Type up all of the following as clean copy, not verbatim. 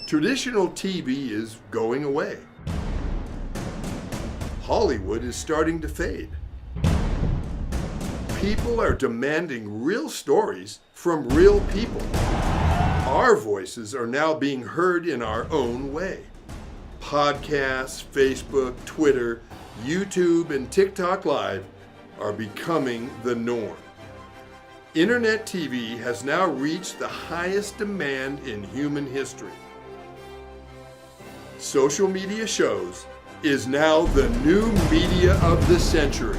Traditional TV is going away. Hollywood is starting to fade. People are demanding real stories from real people. Our voices are now being heard in our own way. Podcasts, Facebook, Twitter, YouTube, and TikTok Live are becoming the norm. Internet TV has now reached the highest demand in human history. Social media shows is now the new media of the century.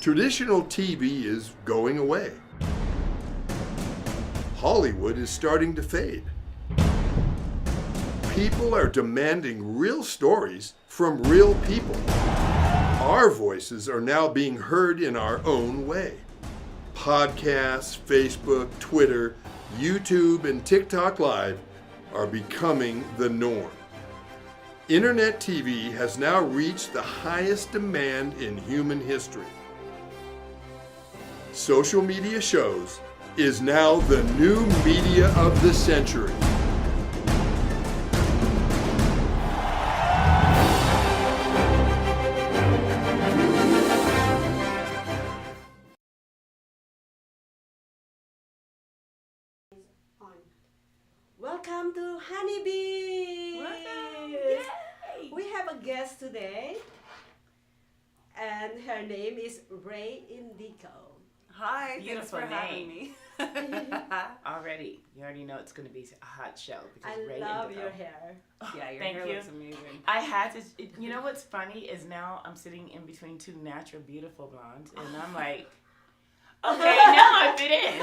Traditional TV is going away. Hollywood is starting to fade. People are demanding real stories from real people. Our voices are now being heard in our own way. Podcasts, Facebook, Twitter, YouTube, and TikTok Live are becoming the norm. Internet TV has now reached the highest demand in human history. Social media shows is now the new media of the century. Welcome to Honeybee! Welcome! Yay! We have a guest today, and her name is Ray Indigo. Hi, Beautiful thanks for having name. me. You already know it's going to be a hot show. Because I Ray love Indigo. your hair. Yeah, your Thank hair you. looks amazing. I had to, you know what's funny is now I'm sitting in between two natural, beautiful blondes, and I'm like, okay, now I fit in.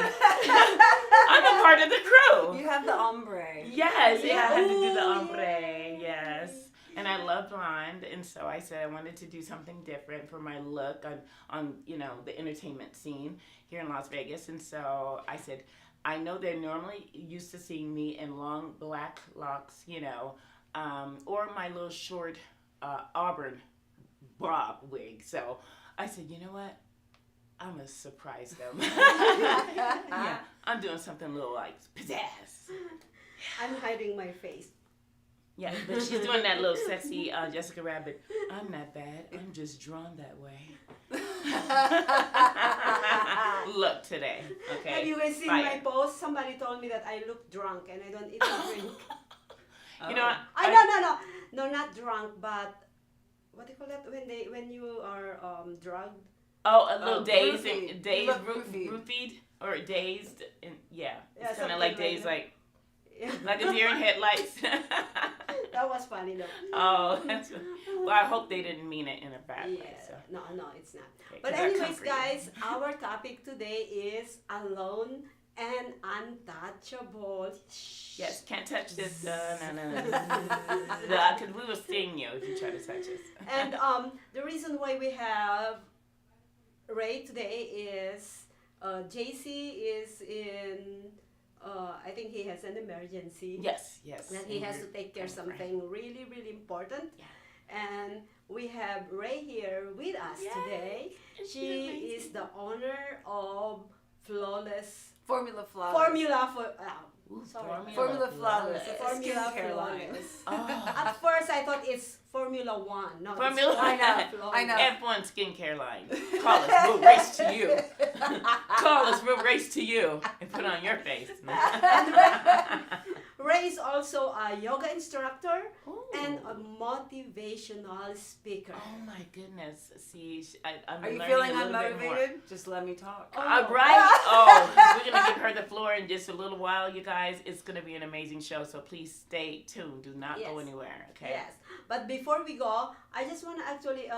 I'm a part of the crew. You have the ombre. Yes, yeah, I had to do the Ooh, ombre, yay. yes. And I love blonde, and so I said I wanted to do something different for my look on the entertainment scene here in Las Vegas. And so I said, I know they're normally used to seeing me in long black locks, or my little short auburn bob wig. So I said, you know what? I'm going to surprise them. Yeah, I'm doing something a little like pizzazz. I'm hiding my face. Yeah, but she's doing that little sexy Jessica Rabbit. I'm not bad. I'm just drawn that way. Look today, okay? Have you guys seen Fire. my post? Somebody told me that I look drunk and I don't even drink. You know, No, not drunk, but what do you call that when you are drugged? a little dazed, roofied. and dazed, You look roofied. roofied, or dazed, and yeah, Yeah, it's kind something of like like dazed, that. like a deer in headlights. That was funny though. Oh, that's well. I hope they didn't mean it in a bad way. So. No, it's not. Okay, But 'cause I come anyways, for you. guys, our topic today is alone and untouchable. Yes, can't touch this. No. Because we will sting you if you try to touch us. And the reason why we have Ray today is JC is in I think he has an emergency. Yes. That he has to take care of something really, really important. Yeah. And we have Ray here with us Yay. today. Isn't She it amazing? is the owner of Flawless Formula Flawless. Formula for. Ooh, Sorry. Formula Flawless. It's a Formula skincare line. Flawless. Oh. At first, I thought it's Formula One. No, Formula- it's I know, Flawless. I know. F1 skincare line. Call us. We'll race to you. Call us. We'll race to you and put on your face. Ray is also a yoga instructor Ooh. and a motivational speaker. Oh my goodness. See, I'm Are you learning feeling a little bit more. unmotivated? Just let me talk. Right? Oh, we're going to give her the floor in just a little while, you guys. It's going to be an amazing show, so please stay tuned. Do not go Yes. anywhere, okay? Yes, but before we go, I just want to actually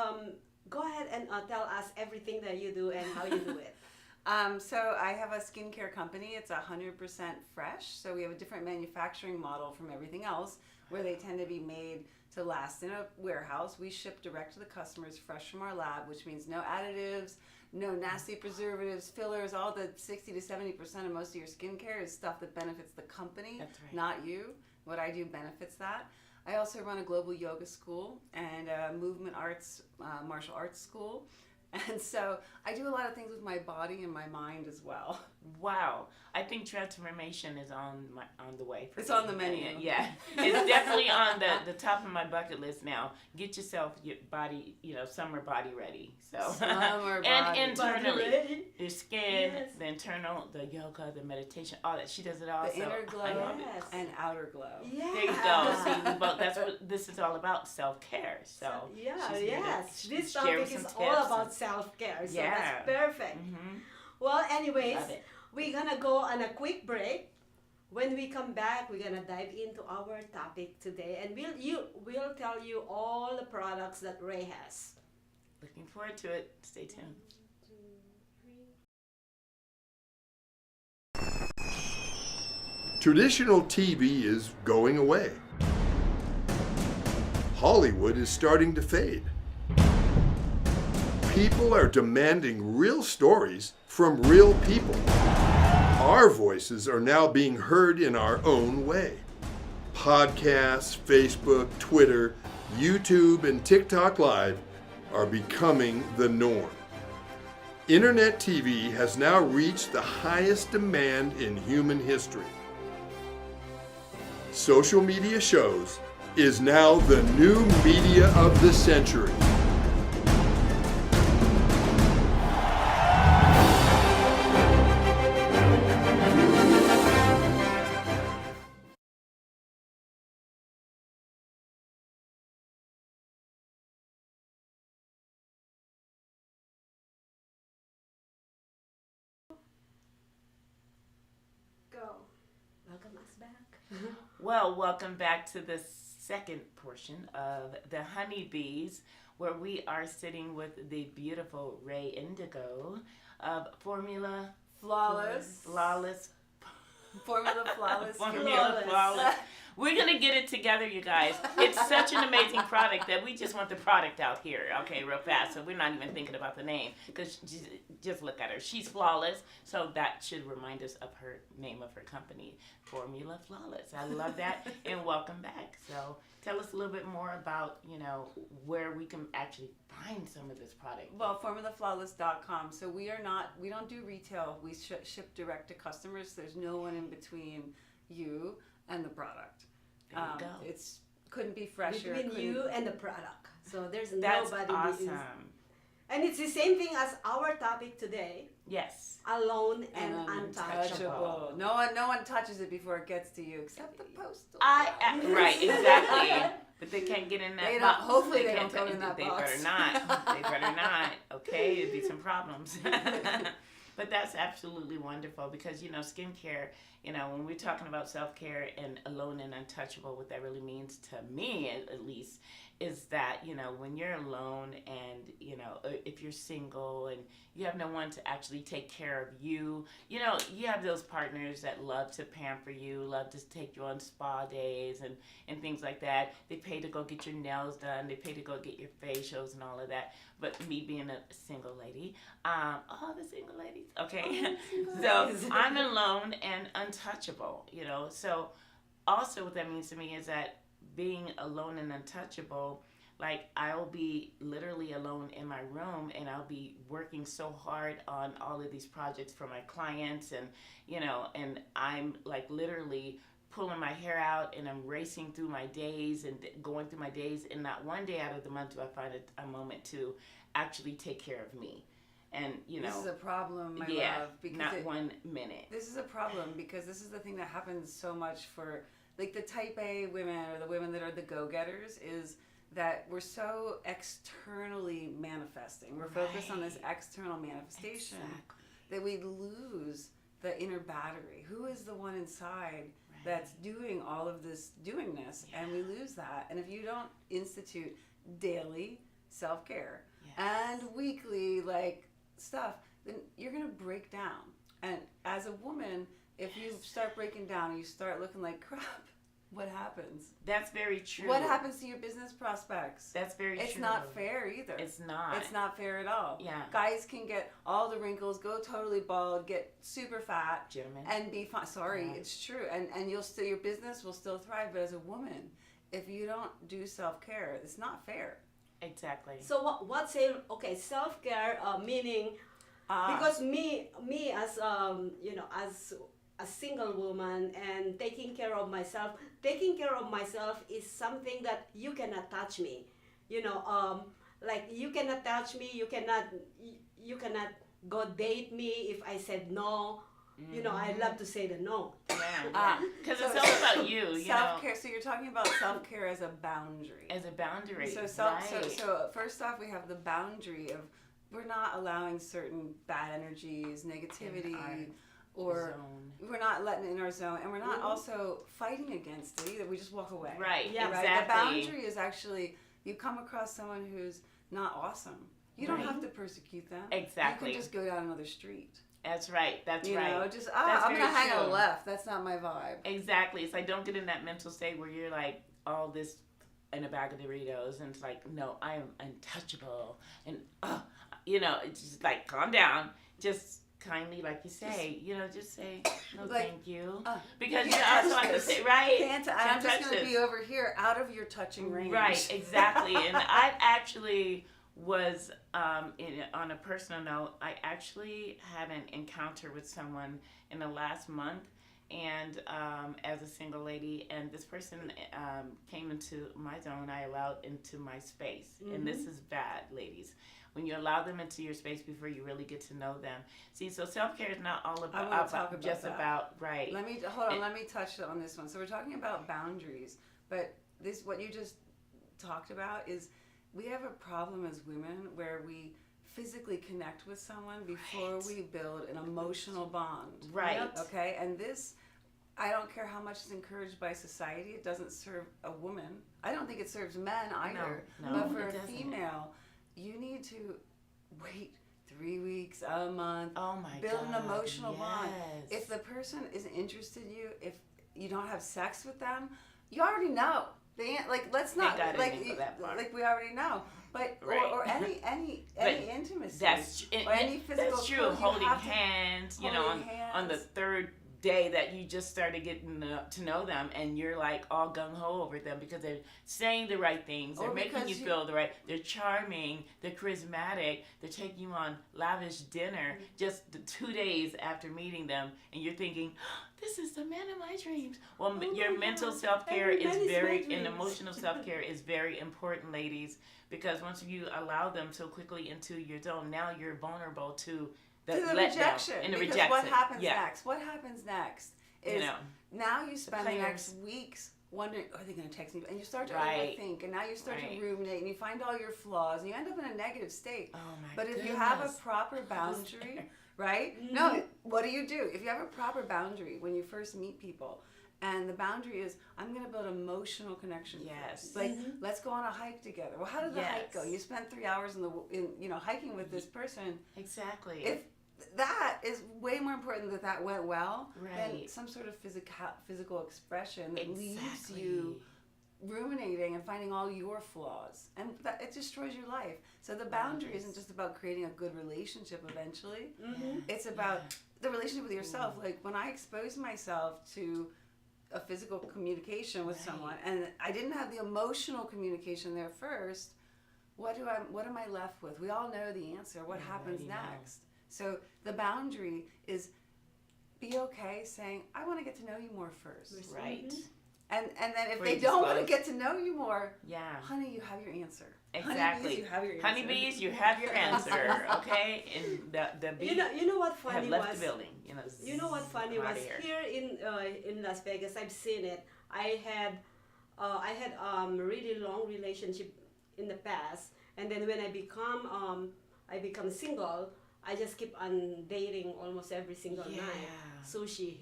go ahead and tell us everything that you do and how you do it. So I have a skincare company. It's 100% fresh. So we have a different manufacturing model from everything else, where they tend to be made to last in a warehouse. We ship direct to the customers, fresh from our lab, which means no additives, no nasty preservatives, fillers. All the 60 to 70% of most of your skincare is stuff that benefits the company, That's right. not you. What I do benefits that. I also run a global yoga school and a movement arts, martial arts school. And so I do a lot of things with my body and my mind as well. Wow. I think transformation is on the way. For It's me. on the menu. Yeah. It's definitely on the top of my bucket list now. Get yourself your body, summer body ready. So Summer and body. internally. Ray, Your skin, Yes. the internal, the yoga, the meditation, all that. She does it all. The so inner I glow love it. Yes. and outer glow. yeah. There you go. See, well, that's what this is all about, self-care. So Yeah, she's here to yes. This share topic some is tips all and- about self-care, so Yeah. that's perfect. Mhm. Well, anyways, Love it. we're gonna go on a quick break. When we come back, we're gonna dive into our topic today, and we'll tell you all the products that Ray has. Looking forward to it. Stay tuned. Traditional TV is going away. Hollywood is starting to fade. People are demanding real stories from real people. Our voices are now being heard in our own way. Podcasts, Facebook, Twitter, YouTube, and TikTok Live are becoming the norm. Internet TV has now reached the highest demand in human history. Social media shows is now the new media of the century. Go. Welcome us back. Well, welcome back to the second portion of the Honeybees, where we are sitting with the beautiful Ray Indigo of Formula Flawless. Flawless. Formula Flawless. Formula Flawless. We're going to get it together, you guys. It's such an amazing product that we just want the product out here, okay, real fast. So we're not even thinking about the name, because just look at her. She's flawless, so that should remind us of her name of her company, Formula Flawless. I love that, and welcome back. So tell us a little bit more about, where we can actually find some of this product. Well, formulaflawless.com. So we don't do retail. We ship direct to customers. There's no one in between you and the product. There you go. It's couldn't be fresher. Between couldn't- you and the product. So there's That's nobody. awesome. And it's the same thing as our topic today, Yes. alone and and untouchable. No one touches it before it gets to you, except the postal. Right, exactly. But they can't get in that They don't- box. hopefully they can't don't go touch in it. that They box. better not. They better not. Okay, it'd be some problems. But that's absolutely wonderful because, skincare, when we're talking about self-care and alone and untouchable, what that really means to me, at least, is that, when you're alone and, if you're single and you have no one to actually take care of you, you have those partners that love to pamper you, love to take you on spa days and things like that. They pay to go get your nails done. They pay to go get your facials and all of that. But me being a single lady, the single ladies, okay. So I'm alone and untouchable, you know. So also what that means to me is that being alone and untouchable, like I'll be literally alone in my room and I'll be working so hard on all of these projects for my clients, and you know, and I'm like literally pulling my hair out and I'm racing through my days and going through my days, and not one day out of the month do I find a moment to actually take care of me. And you know, this is a problem, my yeah, love, because not 1 minute. this is a problem because this is the thing that happens so much for like the type A women or the women that are the go-getters, is that we're so externally manifesting. We're focused on this external manifestation that we lose the inner battery. Who is the one inside that's doing all of this doingness? And we lose that. And if you don't institute daily self-care and weekly like stuff, then you're gonna break down. And as a woman, if you start breaking down and you start looking like crap, what happens? That's very true. What happens to your business prospects? That's very true. It's not fair either. It's not. It's not fair at all. Yeah. Guys can get all the wrinkles, go totally bald, get super fat, Gentlemen. and be fine. Sorry, Yeah. it's true. And you'll still, your business will still thrive. But as a woman, if you don't do self-care, it's not fair. Exactly. So what say? Okay, self care meaning because me as you know, as a single woman and taking care of myself. Taking care of myself is something that you cannot touch me. You know, like you cannot touch me. You cannot go date me if I said no. You know, I love to say the no. Yeah. Because So- it's all about you. You know, Self-care. So you're talking about self-care as a boundary. as a boundary. So, right. so first off, we have the boundary of we're not allowing certain bad energies, negativity, or zone. we're not letting it in our zone, and we're not Mhm. also fighting against it either. We just walk away. Right. Yeah. Right? Exactly. The boundary is actually you come across someone who's not awesome. You don't Right. have to persecute them. Exactly. You can just go down another street. That's right. That's You right. know, just That's I'm gonna very hang a true. left. That's not my vibe. Exactly. It's like, don't get in that mental state where you're like all this in a bag of Doritos, and it's like, no, I am untouchable, and you know, it's just like, calm down, just kindly, like you say, you know, just say no, Like, thank you, you because you can't also touch have to this. say, right, I'm Can't just touch gonna this. be over here, out of your touching range. Right, exactly. And I actually was, on a personal note, I actually had an encounter with someone in the last month, and as a single lady, and this person came into my zone. I allowed into my space, and this is bad, ladies. When you allow them into your space before you really get to know them. See, so self-care is not all I wanna about, talk about just that. about, right. Let me let me touch on this one. So we're talking about boundaries, but this what you just talked about is we have a problem as women where we physically connect with someone before Right. we build an emotional bond. Right. Yep. Okay, and this, I don't care how much it's encouraged by society, it doesn't serve a woman. I don't think it serves men either. No, but for it a doesn't. female, you need to wait 3 weeks, a month, Oh my God. build an emotional bond. Yes. If the person isn't interested in you, if you don't have sex with them, you already know. They ain't, like, let's not God like didn't go that far. like we already know. But Right. or any But intimacy. That's or any physical that's true. clothes, you Holding have to- hands, you know, holding on the hands. third day that you just started getting to know them, and you're like all gung ho over them because they're saying the right things, they're Or making because you you- feel the right, they're charming, they're charismatic, they're taking you on lavish dinner just the 2 days after meeting them, and you're thinking, this is the man of my dreams. Well, Oh your my mental God. self-care Every is man is my very, and dreams. emotional self-care is very important, ladies, because once you allow them so quickly into your zone, now you're vulnerable to the to the letdown rejection. and the because rejection. what happens Yeah. next? What happens next You is know, now you spend the players. next weeks wondering, are they going to text me? And you start to Right. overthink, and now you start Right. to ruminate, and you find all your flaws, and you end up in a negative state. oh my But if goodness. you have a proper boundary, right? No, what do? If you have a proper boundary when you first meet people, and the boundary is, I'm going to build emotional connection. Yes. First. Like, let's go on a hike together. Well, how did the hike go? Yes. You spent 3 hours hiking with this person. Exactly. If that is way more important that went well than Right. some sort of physical expression that leaves Exactly. you ruminating and finding all your flaws, and that it destroys your life. So the boundary isn't just about creating a good relationship eventually. It's about the relationship with yourself. Like when I exposed myself to a physical communication with someone and I didn't have the emotional communication there first, what am I left with? We all know the answer. What happens next? So the boundary is be okay saying, I want to get to know you more first. Right. And then if Before they you don't want to disclose. get to know you more, Yeah. honey, you have your answer. Exactly. Honeybees, you have your answer. Honeybees, you have your answer, okay? And the bee You know what have funny left was? the building. You know what funny come out was? of here. Here in Las Vegas, I've seen it. I had really long relationship in the past, and then when I become single, I just keep on dating almost every single night. Sushi.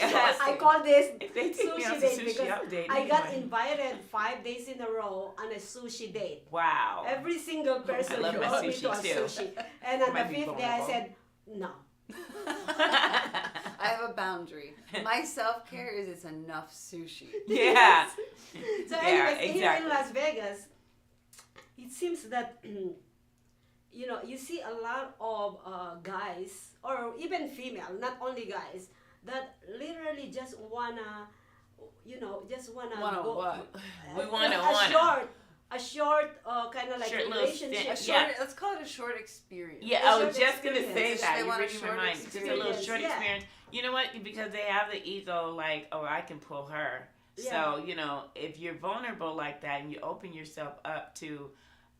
I call this If they take me out sushi to date sushi, because I'm dating I got anyway. invited 5 days in a row on a sushi date. Wow. Every single person love my brought me sushi to a too. sushi. And on the Might be 5th day, I vulnerable. said, no. I have a boundary. My self-care is it's enough sushi. Yeah. So Yeah, anyways, here in exactly. Las Vegas, it seems that you see a lot of guys or even female, not only guys, that literally just wanna Wanna go. what? We wanna. A short kind of like Short little relationship. stint. Yeah. Let's call it a short experience. Yeah, A I was short just gonna say experience. that. They You're want a reading my short mind. Just a little experience. short Yeah. experience. You know what? Because they have the ego, like, oh, I can pull her. Yeah. So if you're vulnerable like that and you open yourself up to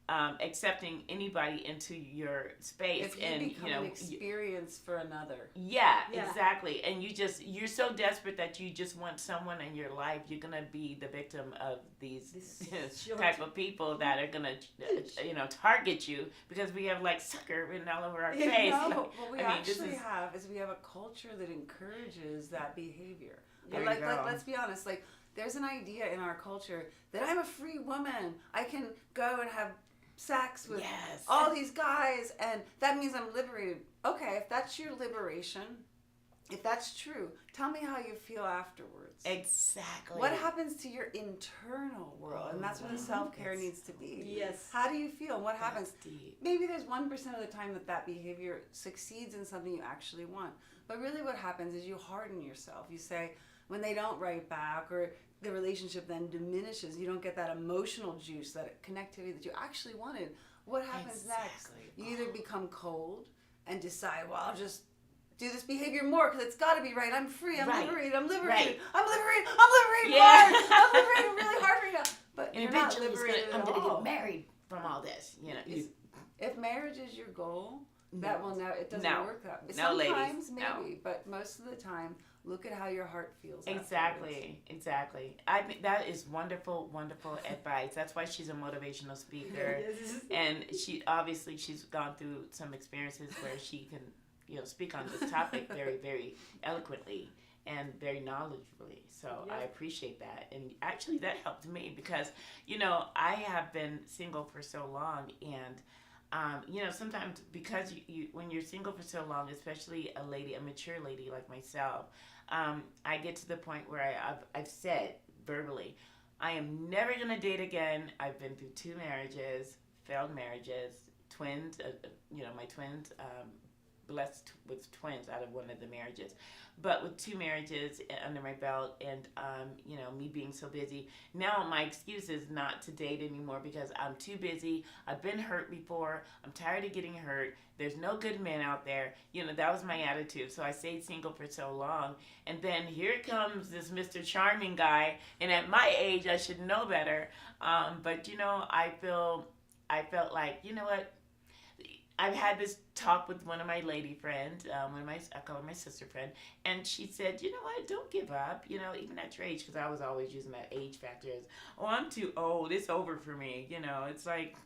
accepting anybody into your space, If you and become an experience for another. Yeah, Yeah. exactly. And you're so desperate that you just want someone in your life. You're gonna be the victim of these This short- type of people that are gonna, target you because we have like sucker written all over our face. No, but what we I mean, this actually is- have is we have a culture that encourages that behavior. There like, you go. let's be honest. Like, there's an idea in our culture that I'm a free woman. I can go and have sex with Yes. all these guys, and that means I'm liberated. Okay, if that's your liberation, if that's true, tell me how you feel afterwards. Exactly. What happens to your internal world? And that's where the self-care needs to be. Yes. How do you feel? And what happens? That's deep. Maybe there's 1% of the time that behavior succeeds in something you actually want. But really what happens is you harden yourself. You say, when they don't write back or the relationship then diminishes, you don't get that emotional juice, that connectivity that you actually wanted. What happens next? Exactly. You either become cold and decide, well, I'll just do this behavior more because it's got to be right. I'm free. I'm Right. liberated. I'm liberated. Right. I'm liberated. I'm liberated Yeah. hard. I'm liberated really hard right now. But And you're not eventually liberated I'm at gonna all. get married from all this. If marriage is your goal, that will never. It doesn't No. work that way. No, ladies. Sometimes No. maybe, but most of the time, look at how your heart feels. Exactly. I think that is wonderful advice. That's why she's a motivational speaker. Yes. And she's gone through some experiences where she can, speak on this topic very, very eloquently and very knowledgeably. So Yeah. I appreciate that. And actually that helped me because, I have been single for so long, and sometimes because you when you're single for so long, especially a mature lady like myself, I get to the point where I've said verbally, I am never going to date again. I've been through 2 marriages, failed marriages, twins, my twins, blessed with twins out of one of the marriages, but with 2 marriages under my belt, and me being so busy. Now my excuse is not to date anymore because I'm too busy. I've been hurt before. I'm tired of getting hurt. There's no good men out there. That was my attitude. So I stayed single for so long, and then here comes this Mr. Charming guy, and at my age I should know better. But I felt like, what? I've had this talk with one of my lady friends, I call her my sister friend, and she said, you know what, don't give up, even at your age, because I was always using that age factor as, oh, I'm too old, it's over for me, it's like,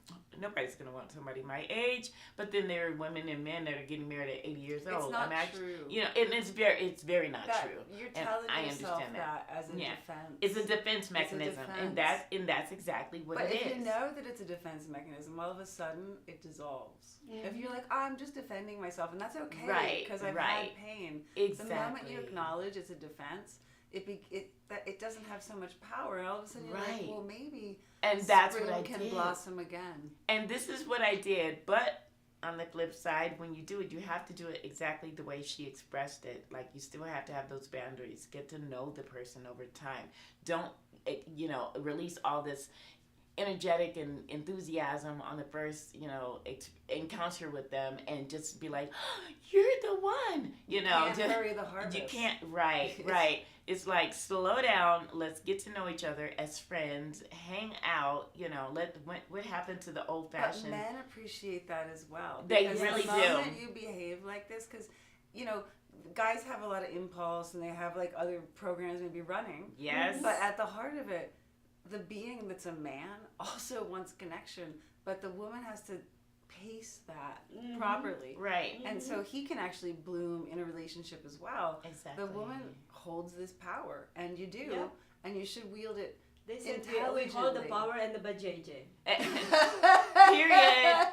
nobody's going to want somebody my age, but then there are women and men that are getting married at 80 years old. It's not true. true. And it's very not true. You're And telling I yourself understand that as a defense. It's a defense mechanism, and defense. that's exactly what But it if is. you know that it's a defense mechanism, all of a sudden it dissolves. If you're like, I'm just defending myself, and that's okay, Right, because I've right. had pain. Exactly. The moment you acknowledge it's a defense, it doesn't have so much power, and all of a sudden you're like, well, maybe and that's spring what I can did. blossom again. And this is what I did, but on the flip side, when you do it, you have to do it exactly the way she expressed it. Like, you still have to have those boundaries. Get to know the person over time. Don't, release all this energetic and enthusiasm on the first, encounter with them, and just be like, oh, you're the one. You can't hurry the harvest. You can't. Right. It's like, slow down. Let's get to know each other as friends. Hang out. What happened to the old fashioned? But men appreciate that as well. They because really the do. moment you behave like this, because guys have a lot of impulse, and they have like other programs maybe running. Yes. But at the heart of it, the being that's a man also wants connection, but the woman has to pace that properly. Right. And so he can actually bloom in a relationship as well. Exactly. The woman holds this power, and you do, and you should wield it. They said we hold the power and the vajayjay. Period.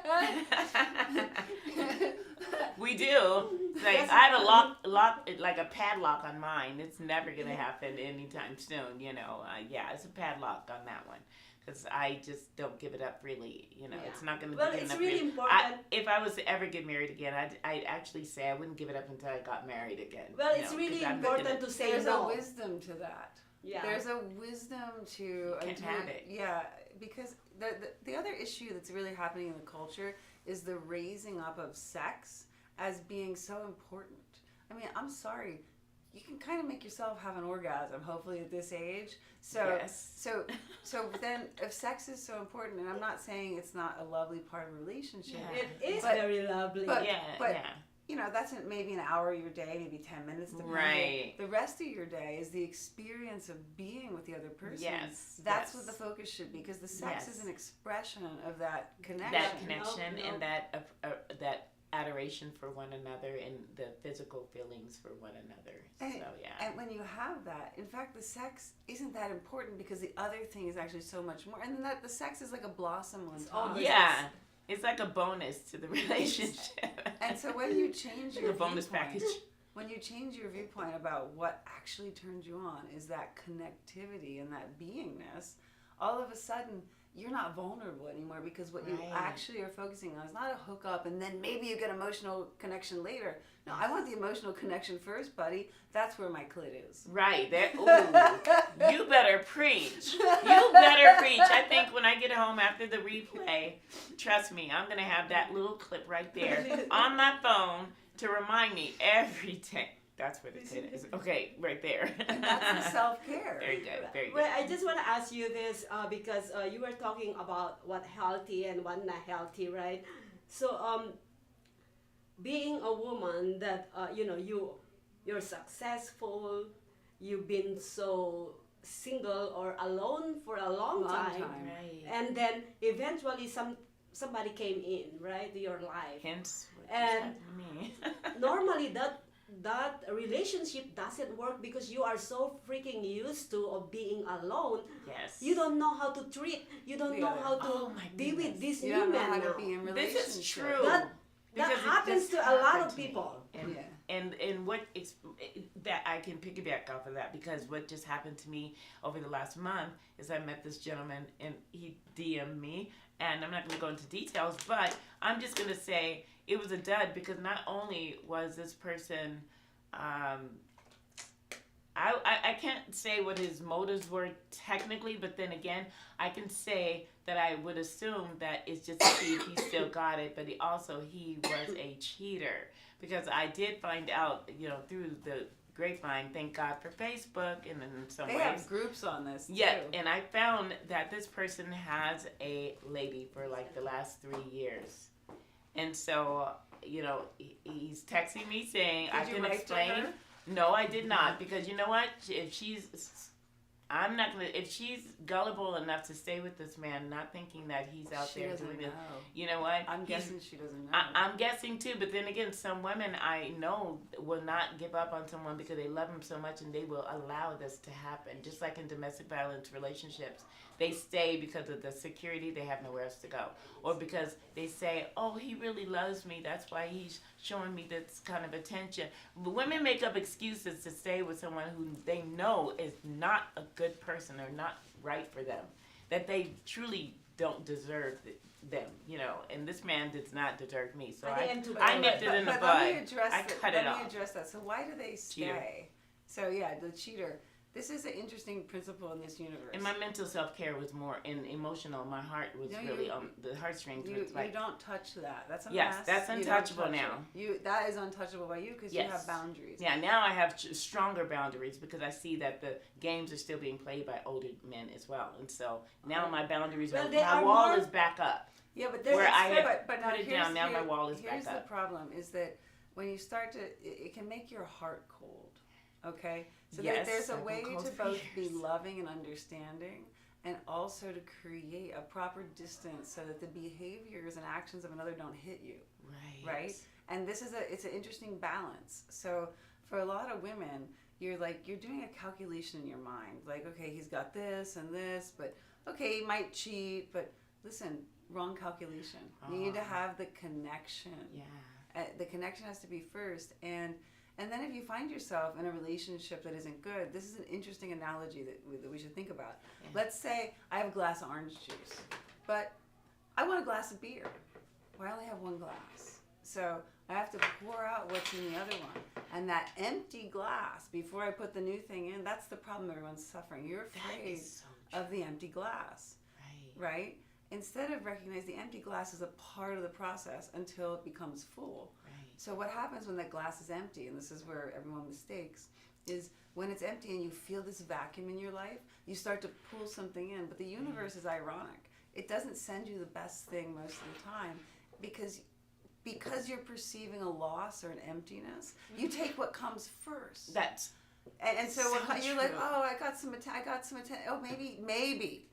We do. Like, I have a lock, like a padlock on mine. It's never gonna happen anytime soon. It's a padlock on that one, because I just don't give it up freely. It's not gonna be given it's up really important. If I was to ever get married again, I'd actually say I wouldn't give it up until I got married again. Well, it's really important to say there's no. a wisdom to that. Yeah. There's a wisdom to You can't have it. Yeah, because the other issue that's really happening in the culture is the raising up of sex as being so important. I mean, I'm sorry, you can kind of make yourself have an orgasm, hopefully at this age. So, Yes. so then if sex is so important, and I'm not saying it's not a lovely part of a relationship, It is very lovely. but Yeah. that's maybe an hour of your day, maybe 10 minutes. Depending. Right. The rest of your day is the experience of being with the other person. Yes. That's yes. what the focus should be, because the sex Yes. is an expression of that connection. That connection No. and that adoration for one another and the physical feelings for one another. And when you have that, in fact, the sex isn't that important, because the other thing is actually so much more. And then the sex is like a blossom on top. Yeah. It's like a bonus to the relationship. And so when you change your bonus viewpoint, package. when you change your viewpoint about what actually turns you on is that connectivity and that beingness, all of a sudden you're not vulnerable anymore, because what you actually are focusing on is not a hookup and then maybe you get emotional connection later. No, I want the emotional connection first, buddy. That's where my clit is. Right. Ooh, you better preach. You better preach. I think when I get home after the replay, trust me, I'm going to have that little clip right there on my phone to remind me every day. That's what it is. Okay, right there. And that's the self-care. Very good, very good. Well, I just want to ask you this because you were talking about what healthy and what not healthy, right? So, being a woman that you're successful, you've been so single or alone for a long time, Right. and then eventually somebody came in, right, to your life. Hence, what And just happened to me. Normally that relationship doesn't work because you are so freaking used to of being alone. Yes. You don't know how to treat. You don't know how to Oh my be with goodness. this You new don't know man how now. to be in relationship. This is true. That Because it happens just to a lot happened of to me. people. And what that I can piggyback off of that, because what just happened to me over the last month is I met this gentleman and he DM'd me, and I'm not going to go into details, but I'm just going to say it was a dud, because not only was this person, I can't say what his motives were technically, but then again, I can say that I would assume that it's just to see if he still got it, but he was a cheater, because I did find out, through the grapevine, thank God for Facebook, and in some They ways. have groups on this, too. Yeah, and I found that this person has a lady for like the last 3 years. And so, he's texting me saying, I Did you can write to explain. her? No, I did not, because you know what? If she's I'm not gonna. If she's gullible enough to stay with this man, not thinking that he's out She there doesn't doing know. it, you know what? I'm guessing she doesn't know. I'm guessing too. But then again, some women I know will not give up on someone because they love him so much, and they will allow this to happen. Just like in domestic violence relationships, they stay because of the security. They have nowhere else to go, or because they say, "Oh, he really loves me. That's why he's showing me this kind of attention." But women make up excuses to stay with someone who they know is not a good person or not right for them, that they truly don't deserve them, you know. And this man does not deserve me, so I nipped it in the bud. I cut it off. Let me address that. So why do they stay? Cheater. So yeah, the cheater. This is an interesting principle in this universe. And my mental self-care was more emotional. My heart was really on the heartstrings. You don't touch that. That's a yes, mess. that's untouchable now. That is untouchable by you because you have boundaries. Yeah, now I have stronger boundaries because I see that the games are still being played by older men as well, and so now my boundaries are. My wall is back up. Yeah, but there's but now put it down. Now my wall is back up. Here's the problem: is that when you start to, it can make your heart cold. Okay. So there's a way to both be loving and understanding, and also to create a proper distance so that the behaviors and actions of another don't hit you. Right. And it's an interesting balance. So for a lot of women, you're doing a calculation in your mind. Like, okay, he's got this and this, but okay, he might cheat, but listen, wrong calculation. You need to have the connection. Yeah. The connection has to be first, and then if you find yourself in a relationship that isn't good, this is an interesting analogy that we should think about. Yeah. Let's say I have a glass of orange juice, but I want a glass of beer. Well, I only have one glass. So I have to pour out what's in the other one. And that empty glass, before I put the new thing in, that's the problem everyone's suffering. You're afraid of the empty glass. Right? Instead of recognize the empty glass is a part of the process until it becomes full. So what happens when that glass is empty, and this is where everyone mistakes, is when it's empty and you feel this vacuum in your life, you start to pull something in. But the universe is ironic. It doesn't send you the best thing most of the time because you're perceiving a loss or an emptiness. You take what comes first. And so you're like, oh, I got some attention. Oh, maybe.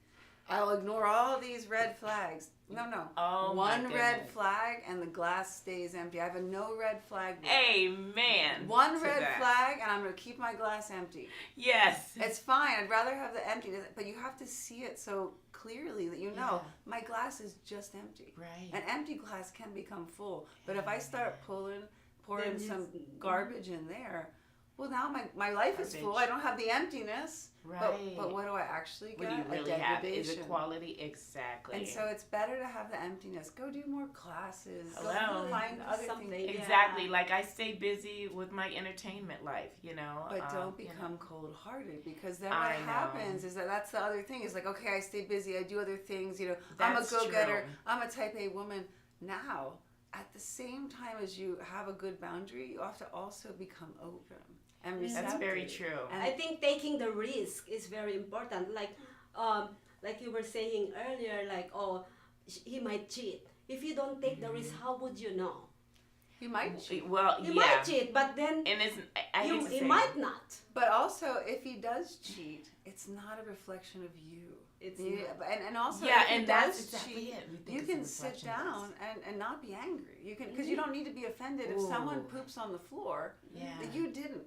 I'll ignore all these red flags. No. Oh, one red flag and the glass stays empty. I have a no red flag rule. Amen. One red flag and I'm going to keep my glass empty. Yes. It's fine. I'd rather have the emptiness, but you have to see it so clearly that you know my glass is just empty. Right. An empty glass can become full. But if I start pouring some garbage in there, well, now my life is full. I don't have the emptiness. Right. But what do I actually get? What do you really have? Is it quality? Exactly. And so it's better to have the emptiness. Go do more classes. Hello. Go find other things. Exactly. Like I stay busy with my entertainment life, you know. But don't become cold-hearted because then what happens is that's the other thing. Is like, okay, I stay busy. I do other things. You know, I'm a go-getter. True. I'm a type A woman. Now, at the same time as you have a good boundary, you have to also become open. And that's very true. And I think taking the risk is very important. Like you were saying earlier, like, oh, he might cheat. If you don't take the risk, how would you know? He might cheat. Well, he might cheat, but then he might not. But also, if he does cheat, it's not a reflection of you. It's and also if he does exactly cheat, it. you can sit down and not be angry. You can because you don't need to be offended if someone poops on the floor that you didn't.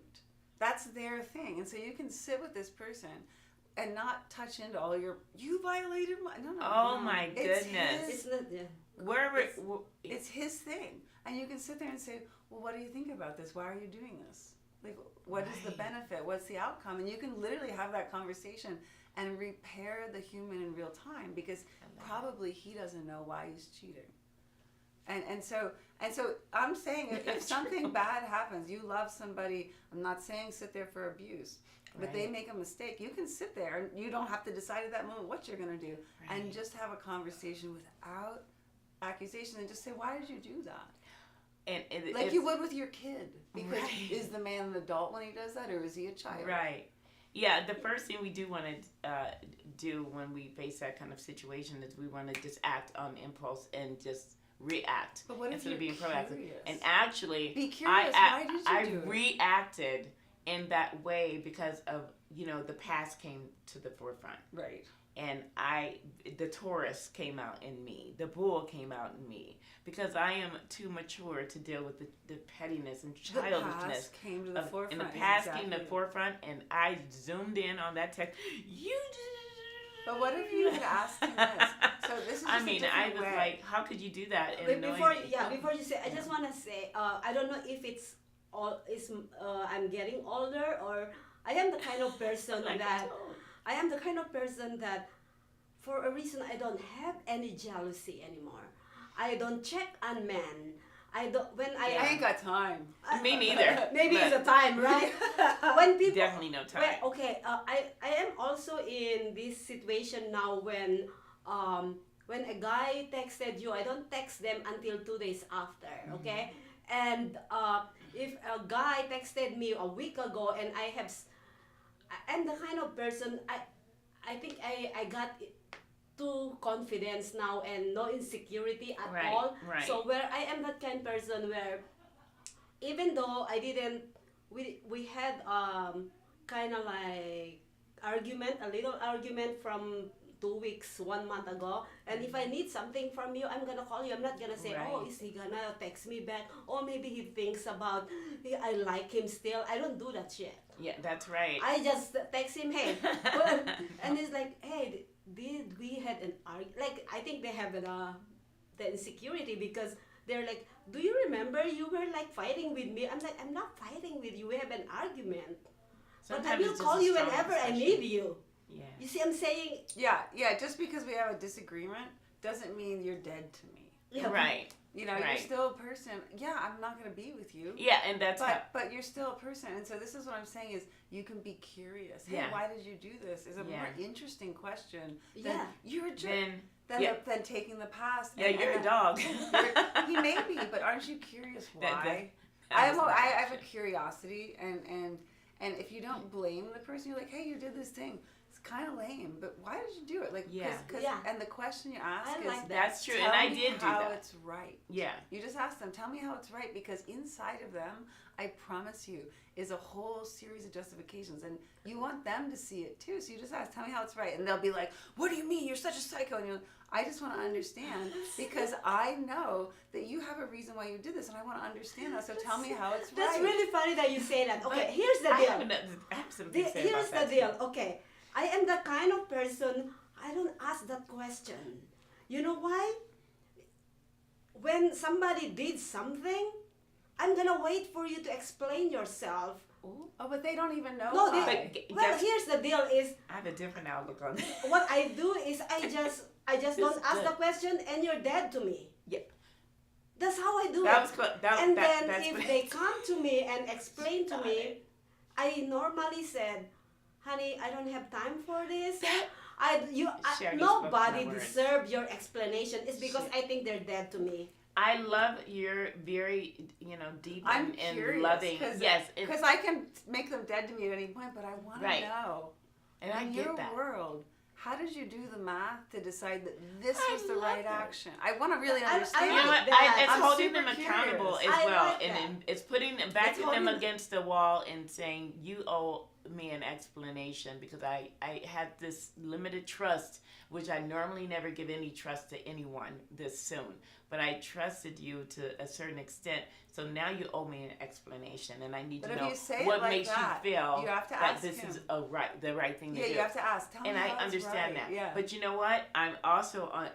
That's their thing, and so you can sit with this person and not touch into all you violated my my goodness. It's his thing, and you can sit there and say, well, what do you think about this? Why are you doing this? Like, what is the benefit? What's the outcome? And you can literally have that conversation and repair the human in real time because probably he doesn't know why he's cheating. And so I'm saying if something bad happens, you love somebody, I'm not saying sit there for abuse, but they make a mistake, you can sit there and you don't have to decide at that moment what you're going to do and just have a conversation without accusation and just say, why did you do that? And like you would with your kid, because is the man an adult when he does that or is he a child? Right. Yeah, the first thing we do want to do when we face that kind of situation is we want to just act on impulse and just react instead of being proactive. And actually, be curious. Why did you I reacted in that way because of the past came to the forefront. Right. And the Taurus came out in me. The bull came out in me. Because I am too mature to deal with the pettiness and childishness. The past came to the forefront. And the past came to the forefront, and I zoomed in on that text. But what if you had asked him this? So this is just I mean, I was way. like, how could you do that? Wait, before you say, I just want to say, I don't know if it's I'm getting older, or I am the kind of person that for a reason I don't have any jealousy anymore. I don't check on men. I ain't got time. Me neither. Maybe it's a time, right? When people definitely no time. Well, okay, I am also in this situation now when a guy texted you, I don't text them until 2 days after, okay? And if a guy texted me a week ago and I'm the kind of person, I think I got too confidence now and no insecurity at all. Right. So where I am that kind of person where even though we had kind of like a little argument from 2 weeks, 1 month ago, and if I need something from you, I'm gonna call you. I'm not gonna say, oh, is he gonna text me back? Or maybe he thinks about, I like him still. I don't do that shit. Yeah, that's right. I just text him, hey, and he's like, hey, did we had an argument? Like, I think they have the insecurity because they're like, do you remember you were like fighting with me? I'm like, I'm not fighting with you. We have an argument. Sometimes but I will call you whenever I need you. Yeah. You see, I'm saying. Yeah. Just because we have a disagreement doesn't mean you're dead to me. Yeah. Right. You're still a person. Yeah, I'm not going to be with you. Yeah, and that's but you're still a person. And so this is what I'm saying is you can be curious. Hey, why did you do this? Is a more interesting question than you're a jerk. Than taking the past. Yeah, you're a dog. He may be, but aren't you curious why? I have a curiosity, and if you don't blame the person, you're like, hey, you did this thing. It's kind of lame, but why did you do it? Like, and the question you ask is, that's true, and I did do that. How it's right. Yeah. You just ask them, tell me how it's right, because inside of them, I promise you, is a whole series of justifications, and you want them to see it too. So you just ask, tell me how it's right, and they'll be like, what do you mean? You're such a psycho, and you're. I just want to understand because I know that you have a reason why you did this, and I want to understand that. So tell me how it's right. That's really funny that you say that. Okay, here's the deal. Here's the deal. Okay, I am the kind of person I don't ask that question. You know why? When somebody did something, I'm gonna wait for you to explain yourself. Oh, but they don't even know. No, here's the deal. Is I have a different outlook on it. What I do is I just don't ask the question, and you're dead to me. Yep. That's how I do it. Then if they come to me and explain to me, I normally said, honey, I don't have time for this. Nobody deserves your explanation. It's because I think they're dead to me. I love your very, deep and loving. Because I can make them dead to me at any point, but I want to know. And I get that. In your world, how did you do the math to decide that this was the right action? I want to really understand. It's holding them accountable as well, and it's putting them against the wall and saying, you owe me an explanation because I had this limited trust, which I normally never give any trust to anyone this soon. But I trusted you to a certain extent, so now you owe me an explanation, and I need to know what makes you feel that this is the right thing to do. Yeah, you have to ask. Tell me how it's right. And I understand that. Yeah. But you know what? I'm also on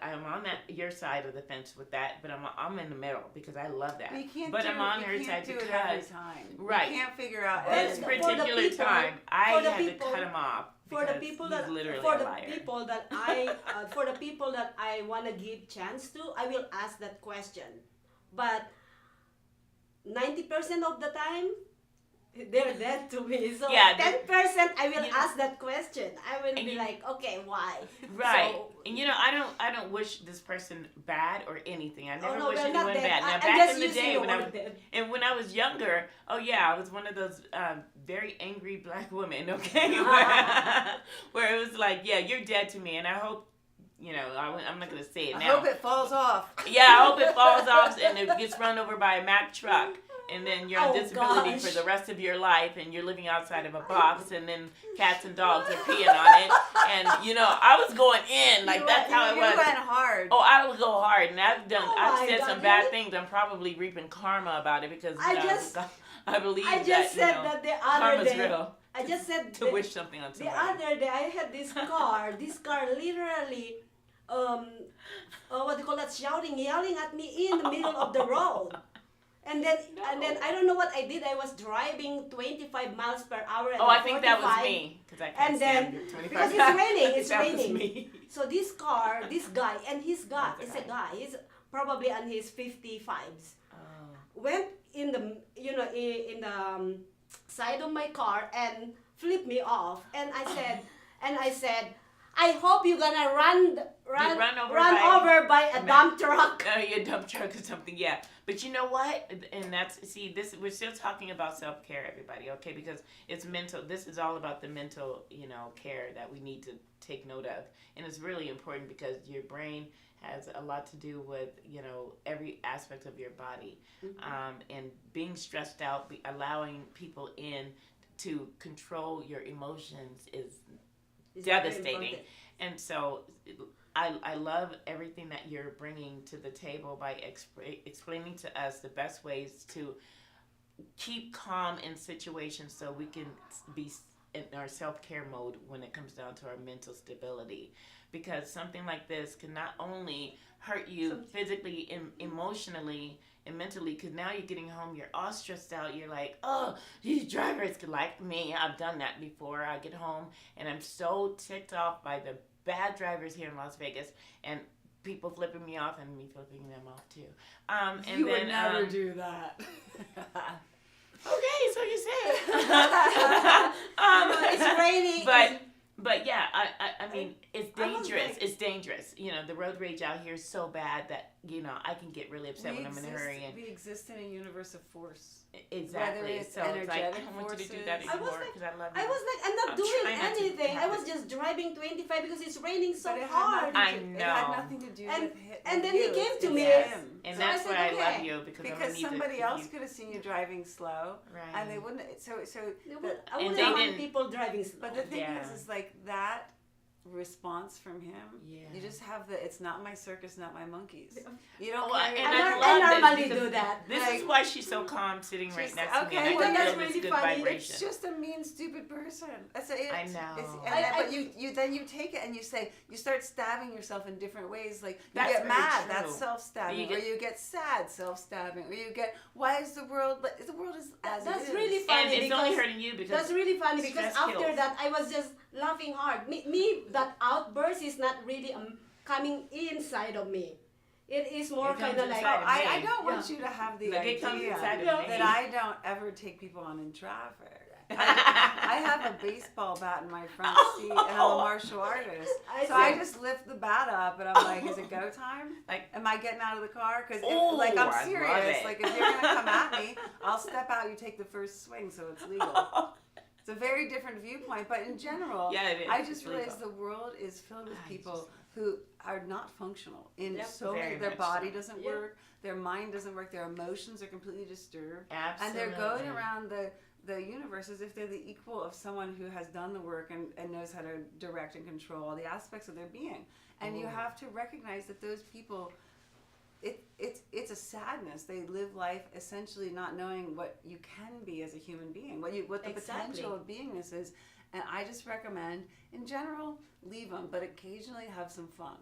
your side of the fence with that, but I'm in the middle because I love that. But I'm on her side because every time. Right. You can't figure out this particular time. I had to cut him off. For the people that I want to give chance to, I will ask that question. But 90% of the time, they're dead to me. So 10% I will ask that question. I will be like, okay, why? Right. So, and I don't wish this person bad or anything. I never wish anyone bad. Now back in the day when I was younger, I was one of those very angry black women, okay? Where it was like, you're dead to me, and I hope I'm not gonna say it now. I hope it falls off. Yeah, I hope it falls off and it gets run over by a Mack truck. and then you're on disability gosh. for the rest of your life, and you're living outside of a box, and then cats and dogs are peeing on it, and I was going in like that's how it was. You went hard. Oh, I would go hard, and I've my said God, some bad really? things. I'm probably reaping karma about it because I believe I just said that the other karma's day. real. I just said To wish something on the somebody. other day I had this car. This car literally, what do you call that? Shouting, yelling at me in the middle of the road. And then I don't know what I did. I was driving 25 miles per hour. And I think that was 45. me because I can't And then stand 25. because it's raining, it's That was raining. me. So this guy, and his guy, it's a guy. He's probably on his 55s. Went in the in the side of my car and flipped me off. And I said, I hope you're gonna run over by a dump truck. A dump truck or something, yeah. But you know what? And we're still talking about self-care, everybody, okay? Because it's mental. This is all about the mental, care that we need to take note of. And it's really important because your brain has a lot to do with, every aspect of your body. Mm-hmm. And being stressed out, allowing people in to control your emotions is It's very devastating. important. And so I love everything that you're bringing to the table by explaining to us the best ways to keep calm in situations so we can be in our self-care mode when it comes down to our mental stability. Because something like this can not only hurt you physically, emotionally, and mentally, because now you're getting home, you're all stressed out. You're like, oh, these drivers could like me. I've done that before. I get home, and I'm so ticked off by the bad drivers here in Las Vegas, and people flipping me off, and me flipping them off, too. And you then, would never do that. Okay, so you say. It's raining. But yeah, I mean, it's dangerous. It's dangerous. The road rage out here is so bad that, I can get really upset when I'm in a hurry. And we exist in a universe of force. exactly. Whether it's So it's like, I energetic don't want you to do forces. that I was anymore like- because I love you. I was like, I'm not I'm doing trying not to anything. I have was it. just driving 25 because it's raining so But it had hard. nothing to- I It had know. nothing to do And- with him. and then he came to me. And So that's I why said, I love okay. you because Because somebody else could have seen you driving slow, Right. and they wouldn't. So I the- wouldn't And they want didn't- people driving slow. But the thing Yeah. is like that response from him. Yeah. You just have it's not my circus, not my monkeys. You don't Well, carry and I I nor- love I this normally because do that. This Like- is why she's so calm sitting right She's- next to me. okay, And I well, can that's feel this really good funny. vibration. It's just a mean, stupid person. That's it. I know. But you take it and you start stabbing yourself in different ways. Like you That's get very mad, true. that's self-stabbing, You or you get sad, self-stabbing, or you get why is the world? The world is as That's it is. really And funny it's only because hurting you because that's really funny because stress after kills. that I was just laughing hard. Me that outburst is not really coming inside of me. It is more It comes kind of like inside of me. I don't want Yeah. you to have the Like, it comes idea inside of me. that I don't ever take people on in traffic. I have a baseball bat in my front seat, and I'm a martial artist. I So I see. just lift the bat up, and I'm like, "Is it go time? Like- am I getting out of the car? Because Ooh, I'm I love serious. it. Like if you're gonna come at me, I'll step out. You take the first swing, so it's legal. It's a very different viewpoint, but in general, Yeah, it is. I It's just legal. realized the world is filled with I people just- who are not functional in Yep. so Very many. Their much body so. doesn't Yep. work. Their mind doesn't work. Their emotions are completely disturbed. Absolutely. And they're going around the universe as if they're the equal of someone who has done the work and knows how to direct and control all the aspects of their being. And you Ooh. have to recognize that those people, it's a sadness. They live life essentially not knowing what you can be as a human being, what the Exactly. potential of beingness is. And I just recommend, in general, leave them, but occasionally have some fun.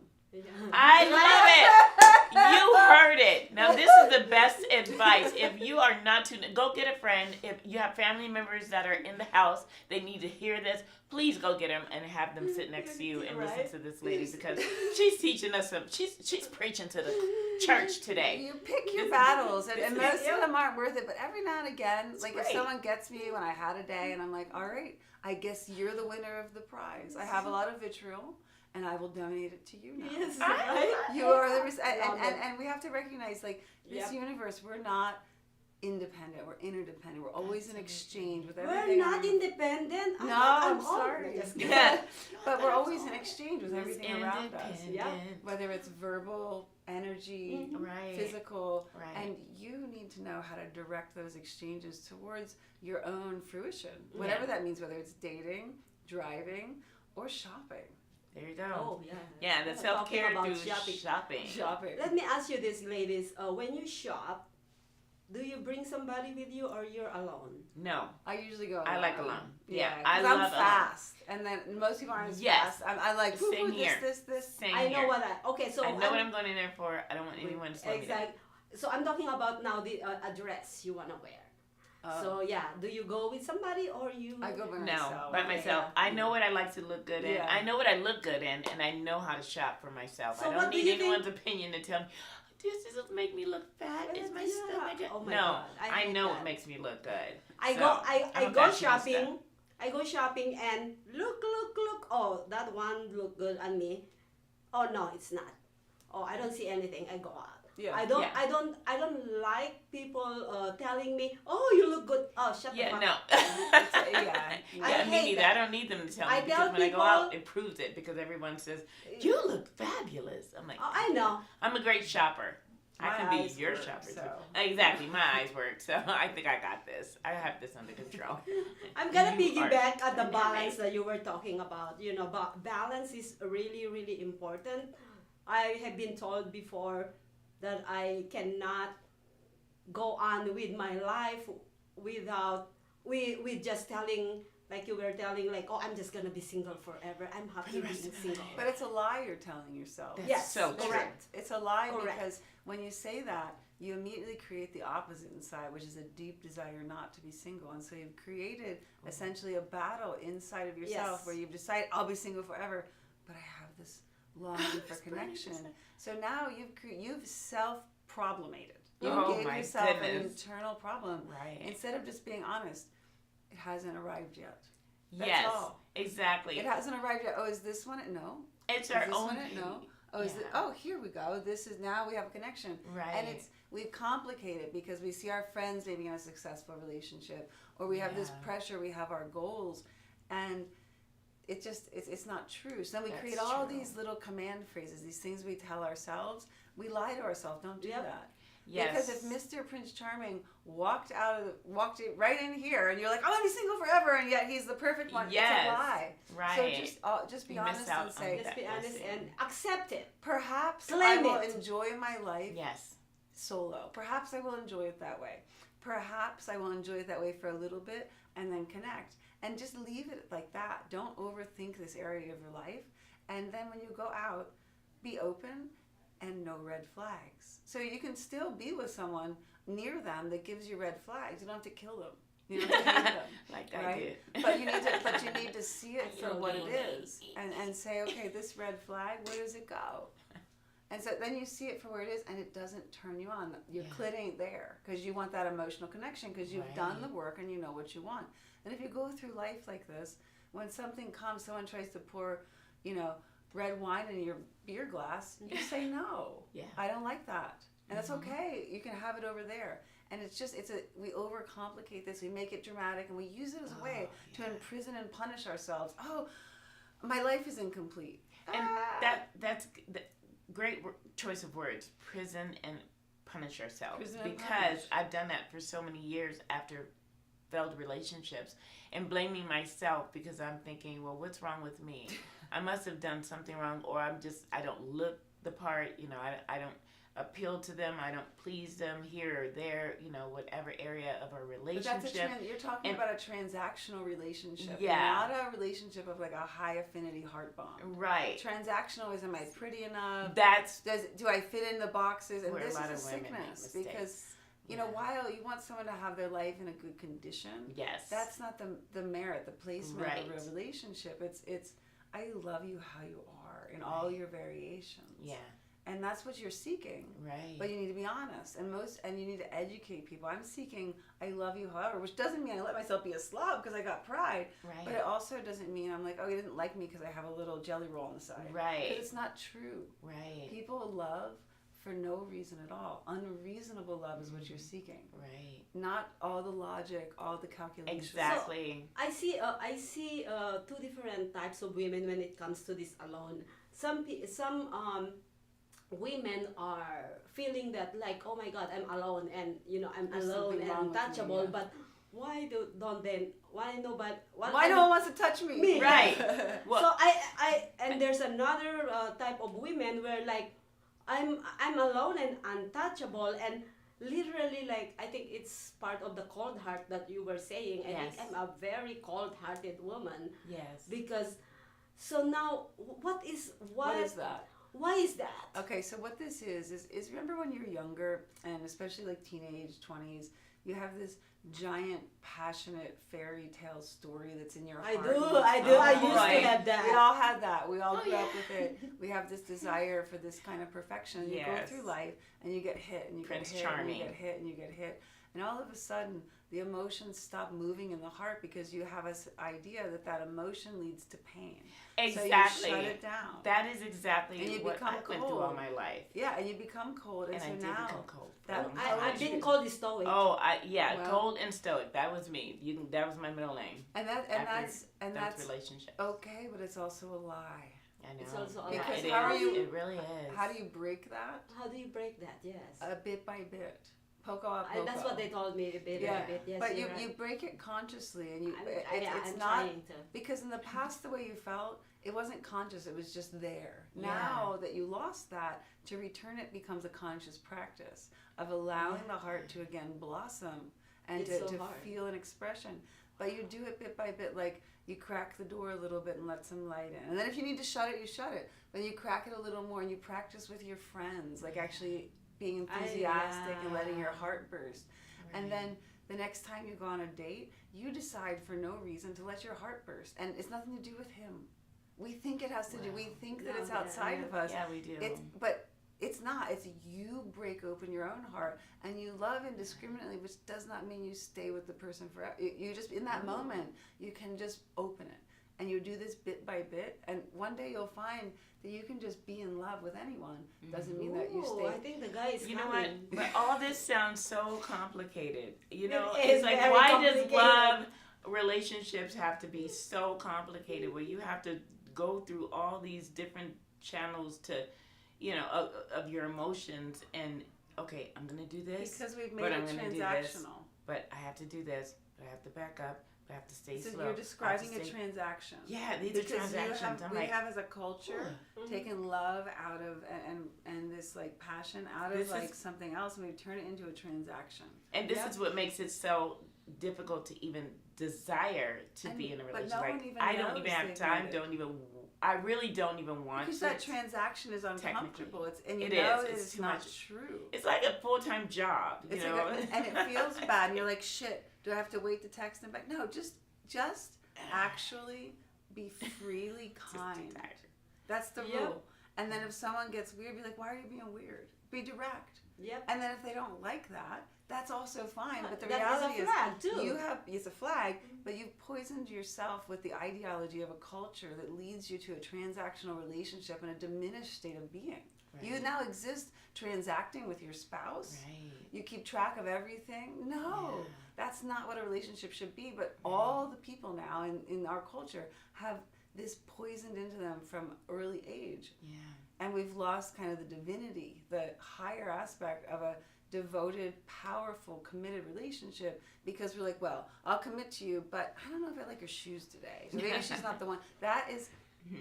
I love it. You heard it. Now this is the best advice. If you are not go get a friend. If you have family members that are in the house, they need to hear this. Please go get them and have them sit next to you and Right. listen to this lady because she's teaching us some. She's preaching to the church today. You pick your battles, and this most is- of them aren't worth it. But every now and again, like if great. someone gets me when I had a day, and I'm like, all right, I guess you're the winner of the prize. I have a lot of vitriol, and I will donate it to you now. Yes, I- right? You are the Love it. and we have to recognize like this Yep. universe. We're not independent. We're interdependent. We're always in exchange with We're everything. not independent. No, I'm I'm sorry. Just kidding. Yeah, but we're always in exchange with everything around us. Yeah. Whether it's verbal, energy, Right. physical, Right. and you need to know how to direct those exchanges towards your own fruition. Whatever that means, whether it's dating, driving, or shopping. There you go. Oh, yeah. Yeah, the Talking self-care about through shopping. Shopping. Let me ask you this, ladies. When you shop, do you bring somebody with you or you're alone? No. I usually go alone. I like alone. Yeah, 'cause I I'm love fast. And then most people aren't as Yes. fast. I like, Same ooh, here. this. Same I know here. what okay, so I know what I'm going in there for. I don't want anyone to slow me down. Exactly. So I'm talking about now the address you want to wear. So yeah, do you go with somebody or you? I go by No, myself. by myself. I know what I like to look good in. Yeah. I know what I look good in, and I know how to shop for myself. So I what don't do need you think- anyone's opinion to tell me, does this make me look fat? Is my Yeah. stomach good? Oh my No, God, I I hate know that. what makes me look good. I So, go I'm I a go fashionista. shopping. I go shopping and look. Oh, that one look good on me. Oh no, it's not. Oh, I don't see anything. I go out. Yeah. I don't. Yeah. I don't like people telling me, "Oh, you look good." Oh, shut the Yeah, fuck no. up. yeah. Yeah, me hate neither. that. I don't need them to tell me I because tell when I go people- out, it proves it because everyone says, "You look fabulous." I'm like, Oh, I know. I'm a great shopper. I My can be eyes your work, shopper so. too. Exactly, my eyes work, so I think I got this. I have this under control. I'm gonna You are piggyback at the dynamic. balance that you were talking about. You know, balance is really, really important. I have been told before that I cannot go on with my life without with just telling, like you were telling, like, oh, I'm just gonna be single forever. I'm happy For the rest being of my single. life. But it's a lie you're telling yourself. That's Yes, so true. correct. It's a lie Correct. because when you say that, you immediately create the opposite inside, which is a deep desire not to be single. And so you've created essentially a battle inside of yourself Yes. where you've decided, I'll be single forever, but I have this longing for connection. So now you've self-problemated. You Oh gave my yourself an goodness. internal problem. Right. Instead of just being honest, it hasn't arrived yet. That's Yes, all. exactly. It hasn't arrived yet. Oh, is this one it? No. It's Is our this own. one it? No. Oh, is it? Yeah. Oh, here we go. This is now we have a connection. Right. And we've complicated because we see our friends maybe in a successful relationship, or we have this Yeah. pressure. We have our goals, and it's not true. So then we That's create all true. these little command phrases, these things we tell ourselves. We lie to ourselves. Don't do Yep. that. Yes. Because if Mr. Prince Charming walked right in here, and you're like, I'm gonna be single forever, and yet he's the perfect one, Yes. it's a lie. Right. So just be You miss honest out and on say, that. Just be honest blessing. and accept it. perhaps I Claim will it. enjoy my life Yes. solo. Perhaps I will enjoy it that way. Perhaps I will enjoy it that way for a little bit and then connect. And just leave it like that. Don't overthink this area of your life. And then when you go out, be open and no red flags. So you can still be with someone near them that gives you red flags. You don't have to kill them. You don't have to hate them. Like I Right? did. But you need to see it for what it is baby. and say, okay, this red flag, where does it go? And so then you see it for where it is, and it doesn't turn you on. Your Yeah. clit ain't there because you want that emotional connection because you've done the Right. work and you know what you want. And if you go through life like this, when something comes, someone tries to pour, red wine in your beer glass, you say no. Yeah. I don't like that. And that's Mhm. okay. You can have it over there. And we overcomplicate this. We make it dramatic and we use it as a way to imprison and punish ourselves. Oh, my life is incomplete. And Ah. that's the great choice of words, prison and punish ourselves. Prison and Because punish. I've done that for so many years after failed relationships and blaming myself because I'm thinking, well, what's wrong with me? I must have done something wrong, or I don't look the part, I don't appeal to them, I don't please them here or there, whatever area of a But relationship. you're talking And- about a transactional relationship. Yeah. Not a relationship of like a high affinity heart bond. Right. Transactional is, am I pretty enough? That's Do I fit in the boxes? And where this a lot is of a women make sickness mistakes. because Yeah. while you want someone to have their life in a good condition, Yes. that's not the merit, the placement of a Right. real relationship. It's I love you how you are in all Right. your variations. Yeah. And that's what you're seeking. Right. But you need to be honest, and you need to educate people. I'm seeking I love you however, which doesn't mean I let myself be a slob because I got pride, Right. but it also doesn't mean I'm like, oh, you didn't like me because I have a little jelly roll on the side. Right. Because it's not true. Right. People love for no reason at all. Unreasonable love is what you're seeking. Right. Not all the logic, all the calculations. Exactly. I see two different types of women when it comes to this alone. Some women are feeling that like, oh my God, I'm alone, and I'm There's alone something and wrong with me, untouchable. yeah. But why don't then? Why nobody? Why no one wants to touch me? Me. Right. Well, So and there's another type of women where like I'm alone and untouchable, and literally like I think it's part of the cold heart that you were saying. I Yes. think I'm a very cold-hearted woman yes. because. So now, what is What is that? Why is that? Okay, so what this is remember when you're younger, and especially like teenage, 20s, you have this giant, passionate fairy tale story that's in your I heart. do. and I it's do. I all used right. to have that. We all had that. We all Oh, grew up yeah. with it. We have this desire for this kind of perfection. You go Yes. through life and you get hit and you Prince get hit Charming. and you get hit and you get hit. And all of a sudden, the emotions stop moving in the heart because you have this idea that emotion leads to pain. Exactly. So you shut it down. That is exactly And you what become I went through all cold. my life. Yeah, and you become cold. And, And so I did now become cold. that I've been poetry- called stoic. Oh, Well- cold and stoic. That was me. That was my middle name. and After that's That's relationship. okay, but it's also a lie. I know. It's also a Because lie. how are you- It really is. How do you break that? How do you break that? Yes. Bit by bit, poco a poco. That's what they told me a bit. Yeah, A bit. Yes, but you're you right. break it consciously, and I'm it's not trying to. because in the past the way you felt, it wasn't conscious. It was just there. Yeah. Now that you lost that, to return it becomes a conscious practice of allowing the heart to again blossom and It's so to hard. feel an expression. But you do it bit by bit, like you crack the door a little bit and let some light in. And then if you need to shut it, you shut it. But you crack it a little more and you practice with your friends, like actually being enthusiastic and letting your heart burst. And then the next time you go on a date, you decide for no reason to let your heart burst. And it's nothing to do with him. We think it has to do, we think that No, it's yeah, outside yeah. of us. Yeah, we do. But it's not. It's you break open your own heart and you love indiscriminately, which does not mean you stay with the person forever. You just, in that moment, you can just open it. And you do this bit by bit. And one day you'll find that you can just be in love with anyone. Doesn't mean that you Ooh, stay. I think the guy is You know what? coming. But all this sounds so complicated. You know, It is it's like, very why does complicated. love relationships have to be so complicated where you have to go through all these different channels to, of your emotions and, okay, I'm going to do this. Because we've but made I'm it gonna do this. transactional. But I have to do this. But I have to back up. But I have to stay So slow. you're I describing have a to stay- transaction. Yeah, these Because are transactions. I'm we like, have as a culture taken love out of and this like passion out of This like is- something else, and we turn it into a transaction. and this Yep. is what makes it so difficult to even desire to And- be in a but relationship. no one Like, even I don't knows even have they've time. made it. I really don't even want Because to. that transaction is uncomfortable. It's and you It know is. that It's it's too not much. true. It's like a full-time job, you It's know. like and it feels bad. And you're like, shit. Do I have to wait to text them back? No, just actually be freely Just kind. detach. That's the Yep. rule. And then if someone gets weird, be like, why are you being weird? Be direct. Yep. And then if they don't like that, that's also fine. But the That is reality a flag too. you have it's a flag, but you've poisoned yourself with the ideology of a culture that leads you to a transactional relationship and a diminished state of being. You Right. now exist transacting with your spouse. Right. You keep track of everything. No, Yeah. that's not what a relationship should be. But all the people now in our culture have this poisoned into them from early age. Yeah. And we've lost kind of the divinity, the higher aspect of a devoted, powerful, committed relationship because we're like, well, I'll commit to you, but I don't know if I like her shoes today. So maybe she's not the one. That is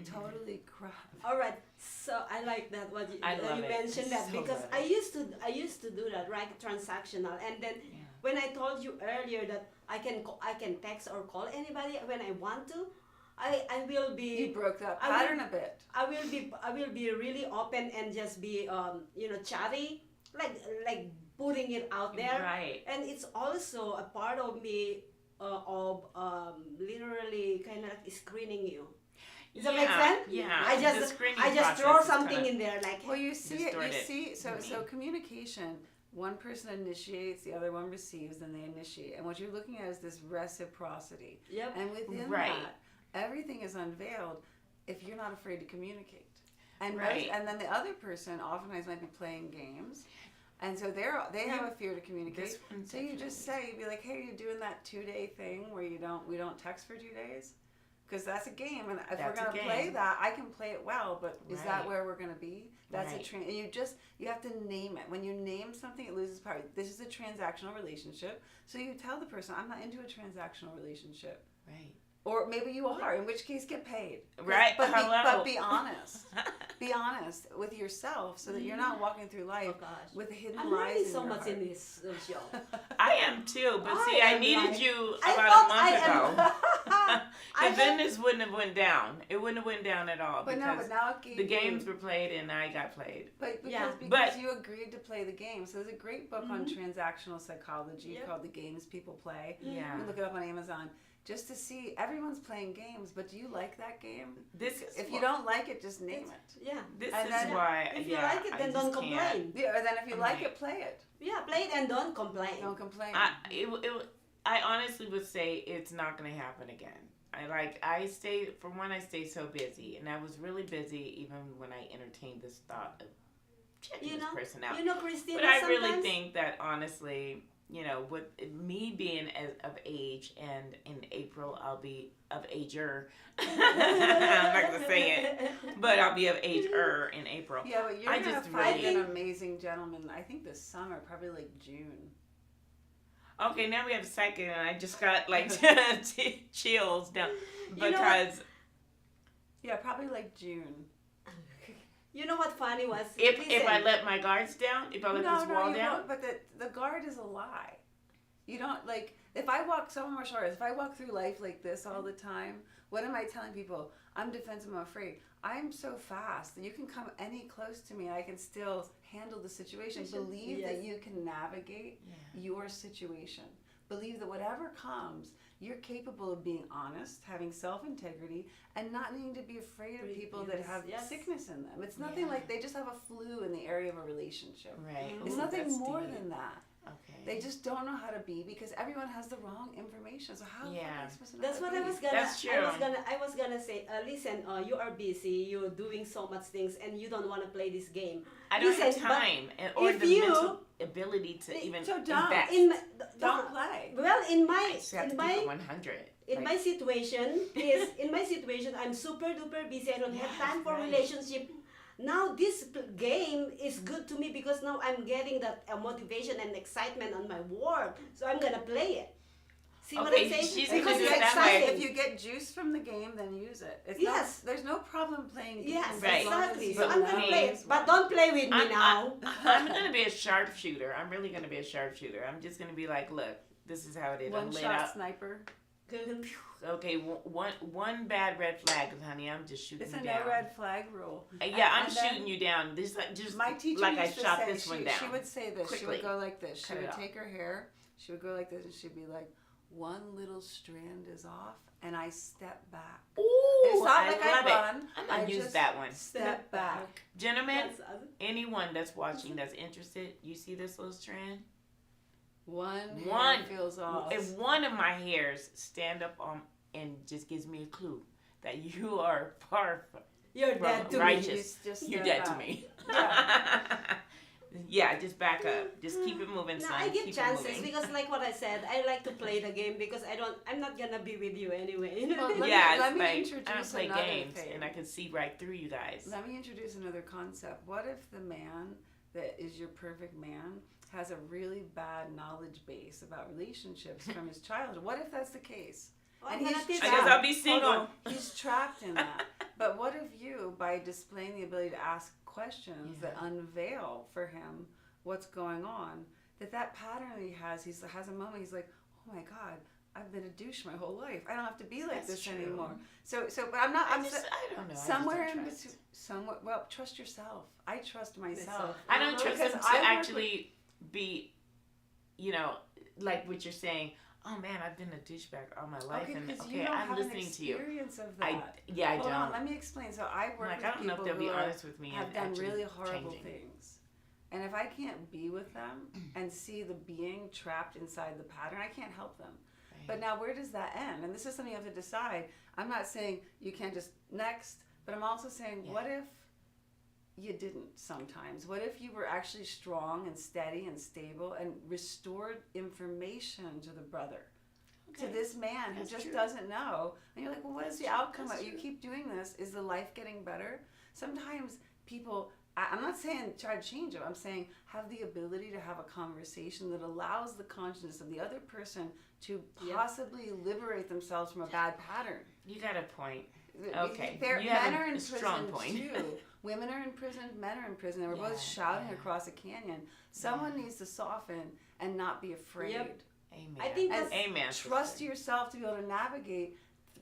totally crap. All right, so I like that what you, I that love you it. mentioned It's that so because good. I used to do that, right? Transactional, and then Yeah. when I told you earlier that I can text or call anybody when I want to, I will be You broke that I will- pattern a bit. I will be really open and just be chatty, like putting it out there. Right. And it's also a part of me of literally kind of like screening you. Does that make sense? Yeah. I The just screening throw process is something kinda- in there like Well, you see it. You distorted see. So to so me. communication. One person initiates, the other one receives, then they initiate. And what you're looking at is this reciprocity. yep. And within Right. that, everything is unveiled if you're not afraid to communicate. And Right. and then the other person oftentimes might be playing games. And so they have a fear to communicate. This one So you just say, you'd be like, hey, you doing that 2-day thing where we don't text for 2 days? Because that's a game, and if we're That's a gonna play game. that, I can play it well. But is that Right. where we're gonna be? That's Right. and you have to name it. When you name something, it loses power. This is a transactional relationship, so you tell the person, I'm not into a transactional relationship. Right. Or maybe you are, in which case get paid. Right. Hello. But be honest. Be honest with yourself so that you're not walking through life Oh gosh. with hidden I'm lies learning in so your much heart. in this show. I am too, but see, I I am needed like- you I about thought a month ago. I Because then am- this wouldn't have went down. It wouldn't have went down at all But because now it gave the you- games were played and I got played. But because, Yeah. because But- you agreed to play the game. So there's a great book on transactional psychology Yep. called The Games People Play. Yeah. You can look it up on Amazon just to see everyone's playing games, but do you like that game? This is If you don't like it, just name it. Yeah. This and is then- why. If you yeah, like it, I then just don't can't. complain. Yeah, or then if you like Right. it, play it. Yeah, play it and don't complain. Don't complain. I honestly would say it's not going to happen again. I stay so busy, and I was really busy even when I entertained this thought of checking You this know, person out. you know, Christina. But I really sometimes- think that honestly, with me being of age, and in April I'll be of ager. I'm not gonna say it, but I'll be of ager in April. yeah, but you're I gonna just find really- an amazing gentleman. I think this summer, probably like June. Okay, now we have second, and I just got like chills down You know because Yeah, probably like June. You know what funny was? if Listen, I let my guards down, if I let this wall you down, won't, but the guard is a lie. You don't like if I walk someone more short. If I walk through life like this all the time, what am I telling people? I'm defensive. I'm afraid. I'm so fast that you can come any close to me. I can still handle the situation. Believe Yes. that you can navigate your situation. Believe that whatever comes, you're capable of being honest, having self-integrity, and not needing to be afraid of people that have Yes. sickness in them. It's nothing Yeah. like they just have a flu in the area of a relationship. right? It's Ooh, nothing that's more deep. than that. Okay. They just don't know how to be because everyone has the wrong information. So how the fuck are they supposed to know That's how what to I be? was gonna. That's true. I was gonna say. Listen, you are busy. You're doing so much things, and you don't want to play this game. I don't Listen, have time or if the you- mental ability to even So don't. invest. Don't play. Well, in my I just have to in keep it my 100. in my situation, I'm super duper busy. I don't have Yeah, time for right. relationship. Now this game is good to me because now I'm getting that motivation and excitement on my work, so I'm gonna play it. See what Okay, I'm saying? she's Because gonna it's do it that way. exciting. If you get juice from the game, then use it. It's Yes. there's no problem playing games. Yes, as Right. long as exactly. you So But I'm know gonna me- play it, but don't play with me now. I'm gonna be a sharpshooter. I'm really gonna be a sharpshooter. I'm just gonna be like, look, this is how it is. I'm One laid shot out. sniper. Okay, one bad red flag, honey. I'm just shooting It's you a down. no red flag rule. Yeah, I'm And then- shooting you down. This just My teacher like I used to shot say, this one down. She would say this. She Quickly. would go like this. She Cut it would off. take her hair. She would go like this, and she'd be like, "One little strand is off, and I step back. Ooh, It's not I like love I it. run. I'm gonna I use just that one. Step back. Gentlemen, That's- anyone that's watching that's interested, you see this little strand? One One. hair feels off. If one of my hairs stand up on and just gives me a clue that you are far You're from dead to righteous, Just you're step dead to back. me. Yeah. Yeah, just back up. Just keep it moving, No, son. I give Keep chances it moving. because, like what I said, I like to play the game because I'm not gonna be with you anyway. Well, let me- Yeah, let it's me like I don't introduce play another games, thing. and I can see right through you guys. Let me introduce another concept. What if the man that is your perfect man has a really bad knowledge base about relationships from his childhood? What if that's the case? I'm And gonna he's teach I you. guess I'll be Hold single. on. He's trapped in that. But what if you, by displaying the ability to ask questions that unveil for him what's going on, that pattern that he has a moment, he's like, oh my God, I've been a douche my whole life. I don't have to be like That's this true. anymore. So, but I'm not. I I'm don't know. somewhere I just in don't trust. between. Somewhere. Well, trust yourself. I trust myself. Myself. I don't trust Because them I to work actually be, like what you're saying. Oh man, I've been a douchebag all my life, Okay, and because okay, you don't I'm have listening an to you. experience of that. I Hold don't. on, let me explain. So I I'm work like, with I don't know if people they'll be who honest with me have and done actually really horrible changing. things. And if I can't be with them and see the being trapped inside the pattern, I can't help them. But now where does that end? And this is something you have to decide. I'm not saying you can't just next, but I'm also saying, Yeah. what if you didn't sometimes? What if you were actually strong and steady and stable and restored information to the brother? To this man who just doesn't know. And you're like, well, what is the outcome? You keep doing this. Is the life getting better? Sometimes people, I'm not saying try to change them. I'm saying have the ability to have a conversation that allows the consciousness of the other person to possibly liberate themselves from a bad pattern. You got a point. Okay. Men are in prison strong point. too. Women are in prison, men are in prison, and we're both shouting across a canyon. Someone needs to soften and not be afraid. Yep. Amen. I think that's Amen. Trust yourself to be able to navigate.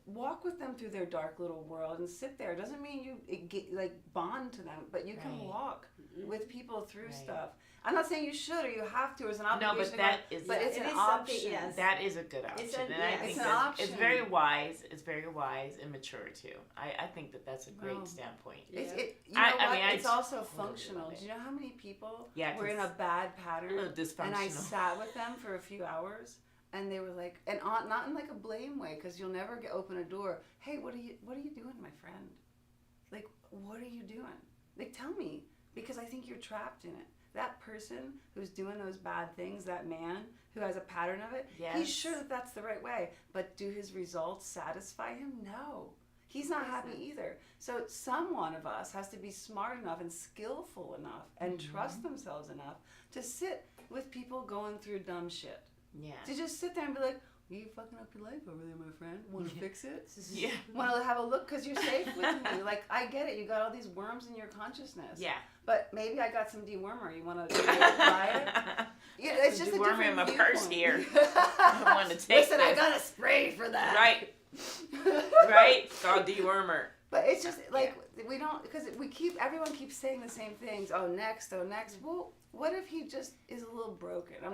Walk with them through their dark little world and sit there. It doesn't mean you bond to them, but you can walk with people through stuff. I'm not saying you should or you have to. It's an obligation. No, but that is. But it's it an is option. something, yes. That is a good option, and I think it's an that's, option. it's very wise. It's very wise and mature too. I think that's a great standpoint. It's, I it's also totally functional. love it. Do you know how many people Yeah, were in a bad pattern? A little dysfunctional. And I sat with them for a few hours, and they were like, and not in like a blame way, because you'll never open a door. Hey, what are you doing, my friend? Like, what are you doing? Like, tell me, because I think you're trapped in it. That person who's doing those bad things, that man who has a pattern of it, he's sure that that's the right way. But do his results satisfy him? No. He's not happy either. So some one of us has to be smart enough and skillful enough and trust themselves enough to sit with people going through dumb shit. Yeah. To just sit there and be like, you fucking up your life over there, my friend. Want to fix it? Yeah. Want to have a look because you're safe with me. Like, I get it. You got all these worms in your consciousness. Yeah. But maybe I got some dewormer. You want to try it? Yeah, it's just a dewormer different in my viewpoint. purse here. I want to take Listen, this. I got a spray for that. Right. Right? It's called dewormer. But it's just like we don't, because everyone keeps saying the same things. Oh, next. Well, what if he just is a little broken? I'm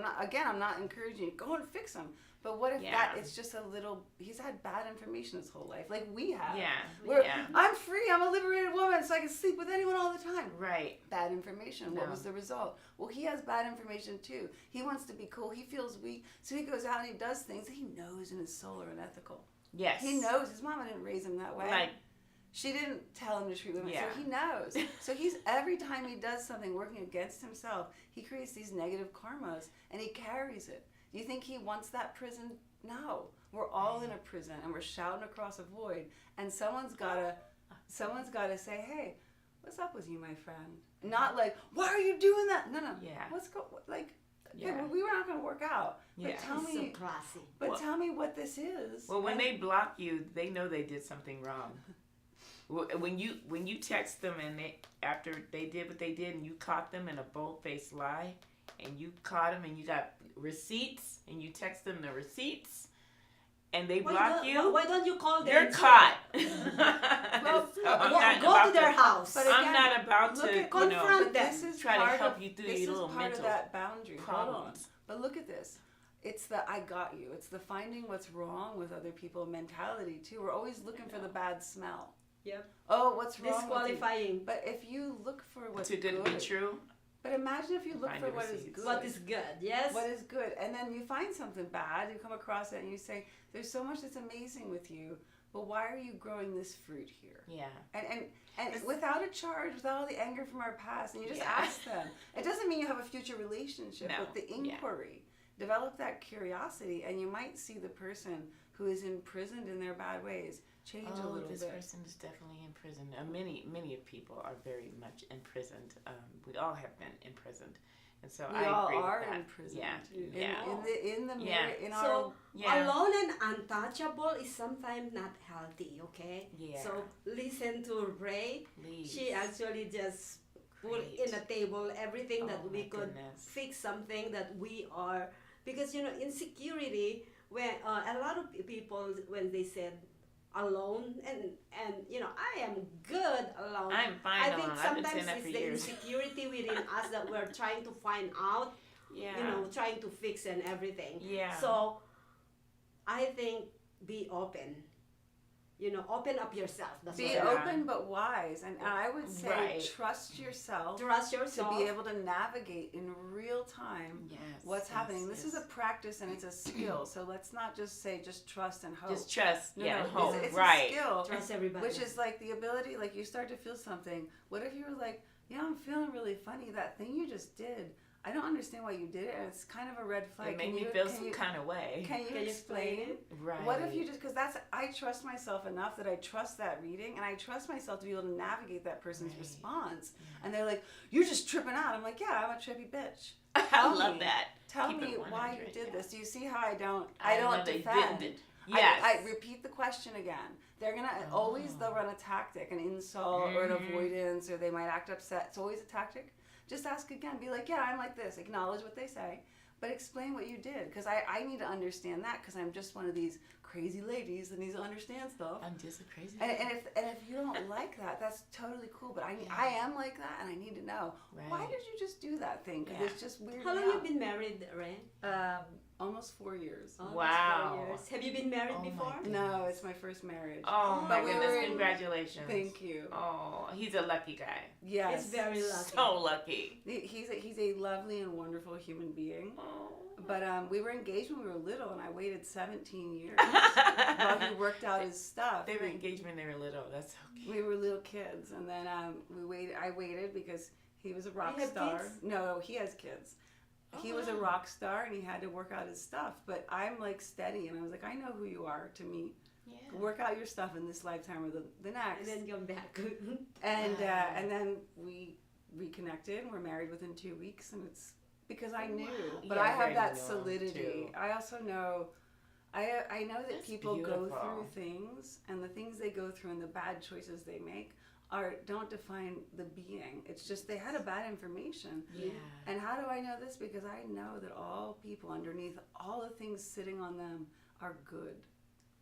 not encouraging you, go and fix him. But what if it's just a little, he's had bad information his whole life, like we have. Yeah. I'm free, I'm a liberated woman, so I can sleep with anyone all the time. Right. Bad information. What was the result? Well, he has bad information too. He wants to be cool. He feels weak. So he goes out and he does things that he knows in his soul are unethical. Yes. He knows his mama didn't raise him that way. Like, she didn't tell him to treat women, so he knows. So every time he does something working against himself, he creates these negative karmas, and he carries it. Do you think he wants that prison? No. We're all in a prison, and we're shouting across a void, and someone's gotta say, hey, what's up with you, my friend? Not like, why are you doing that? No. Yeah. We were not gonna work out. But Yeah. tell me, so classy. but tell me what this is. well, when they block you, they know they did something wrong. When you text them and after they did what they did and you caught them in a bold-faced lie, and you caught them and you got receipts and you text them the receipts, and they block you. Why don't you call them? You're caught. Well, go to their house. But I'm again, not about to confront them. This is try to part help of, you through this your is little part mental of that boundary. Hold on. problems. But look at this. It's the I got you. It's the finding what's wrong with other people mentality too. We're always looking for the bad smell. Yep. Oh, what's wrong Disqualifying. with you? But if you look for what's Too good to be true. But imagine if you look Find for the what is receipts. good. What is good? Yes. What is good, and then you find something bad, you come across it, and you say, "There's so much that's amazing with you, but why are you growing this fruit here?" Yeah. And without a charge, without all the anger from our past, and you just ask them. It doesn't mean you have a future relationship, but the inquiry. Develop that curiosity, and you might see the person who is imprisoned in their bad ways change a little this bit. person is definitely in prison. Many of people are very much imprisoned. We all have been imprisoned, and so We I all agree are with that. imprisoned. Yeah. In the mirror, in So our alone and untouchable is sometimes not healthy. Okay. Yeah. So listen to Ray. Please. She actually just put Great. in the table everything that Oh, we my could goodness. fix something that we are, because insecurity, when a lot of people, when they said alone, and I am good alone. I'm fine I alone. think I've been sometimes saying that it's for the years. insecurity within us that we're trying to find out, Yeah. trying to fix and everything. Yeah. So I think be open. open up yourself. That's Be what open but wise, and I would say Right. trust yourself. Trust To yourself. be able to navigate in real time Yes, what's yes, happening. This is yes. a practice and it's a skill. So let's not just say just trust and hope. Just trust, No, yeah, no, and hope, it's right. a skill. Trust everybody. Which is like the ability, like you start to feel something. What if you were like, yeah, I'm feeling really funny. That thing you just did, I don't understand why you did it, and it's kind of a red flag. It made Can me you- feel can some you- kind of way. Can you Can you explain explain it? Right. What if you just, because I trust myself enough that I trust that reading, and I trust myself to be able to navigate that person's Right. response. And they're like, you're just tripping out. I'm like, yeah, I'm a trippy bitch. I Tell love me. that. Tell Keep me it why you 100, did yeah. this. Do you see how I don't love that you defend? did. Yes. I repeat the question again. They're gonna always, they'll run a tactic, an insult or an avoidance, or they might act upset. It's always a tactic. Just ask again. Be like, yeah, I'm like this. Acknowledge what they say, but explain what you did, because I need to understand that, because I'm just one of these crazy ladies that needs to understand stuff. I'm just a crazy. And if you don't like that, that's totally cool. But I am like that, and I need to know why Right. did you just do that thing? Because Yeah. it's just weird. How long you been married, Ren? Almost 4 years. Almost Wow. 4 years. Have you been married Oh my before? goodness. No, it's my first marriage. Oh my But we goodness! were in- Congratulations. Thank you. Oh, he's a lucky guy. Yes. It's very lucky. So lucky. He's a lovely and wonderful human being. Oh. But we were engaged when we were little, and I waited 17 years while he worked out his stuff. They were engaged when they were little. That's so cute. We were little kids, and then we waited. I waited because he was a rock You have star. kids? No, he has kids. He was a wow. rock star, and he had to work out his stuff. But I'm like steady, and I was like, I know who you are to me. Yeah. Work out your stuff in this lifetime or the And next. then come back. And then we reconnected, and we're married within 2 weeks, and it's because I knew. Wow. But Yeah, I have very that low, solidity. too. I also know. I know that That's people go beautiful. through things, and the things they go through and the bad choices they make don't define the being. It's just they had a bad information. Yeah. And how do I know this? Because I know that all people underneath all the things sitting on them are good.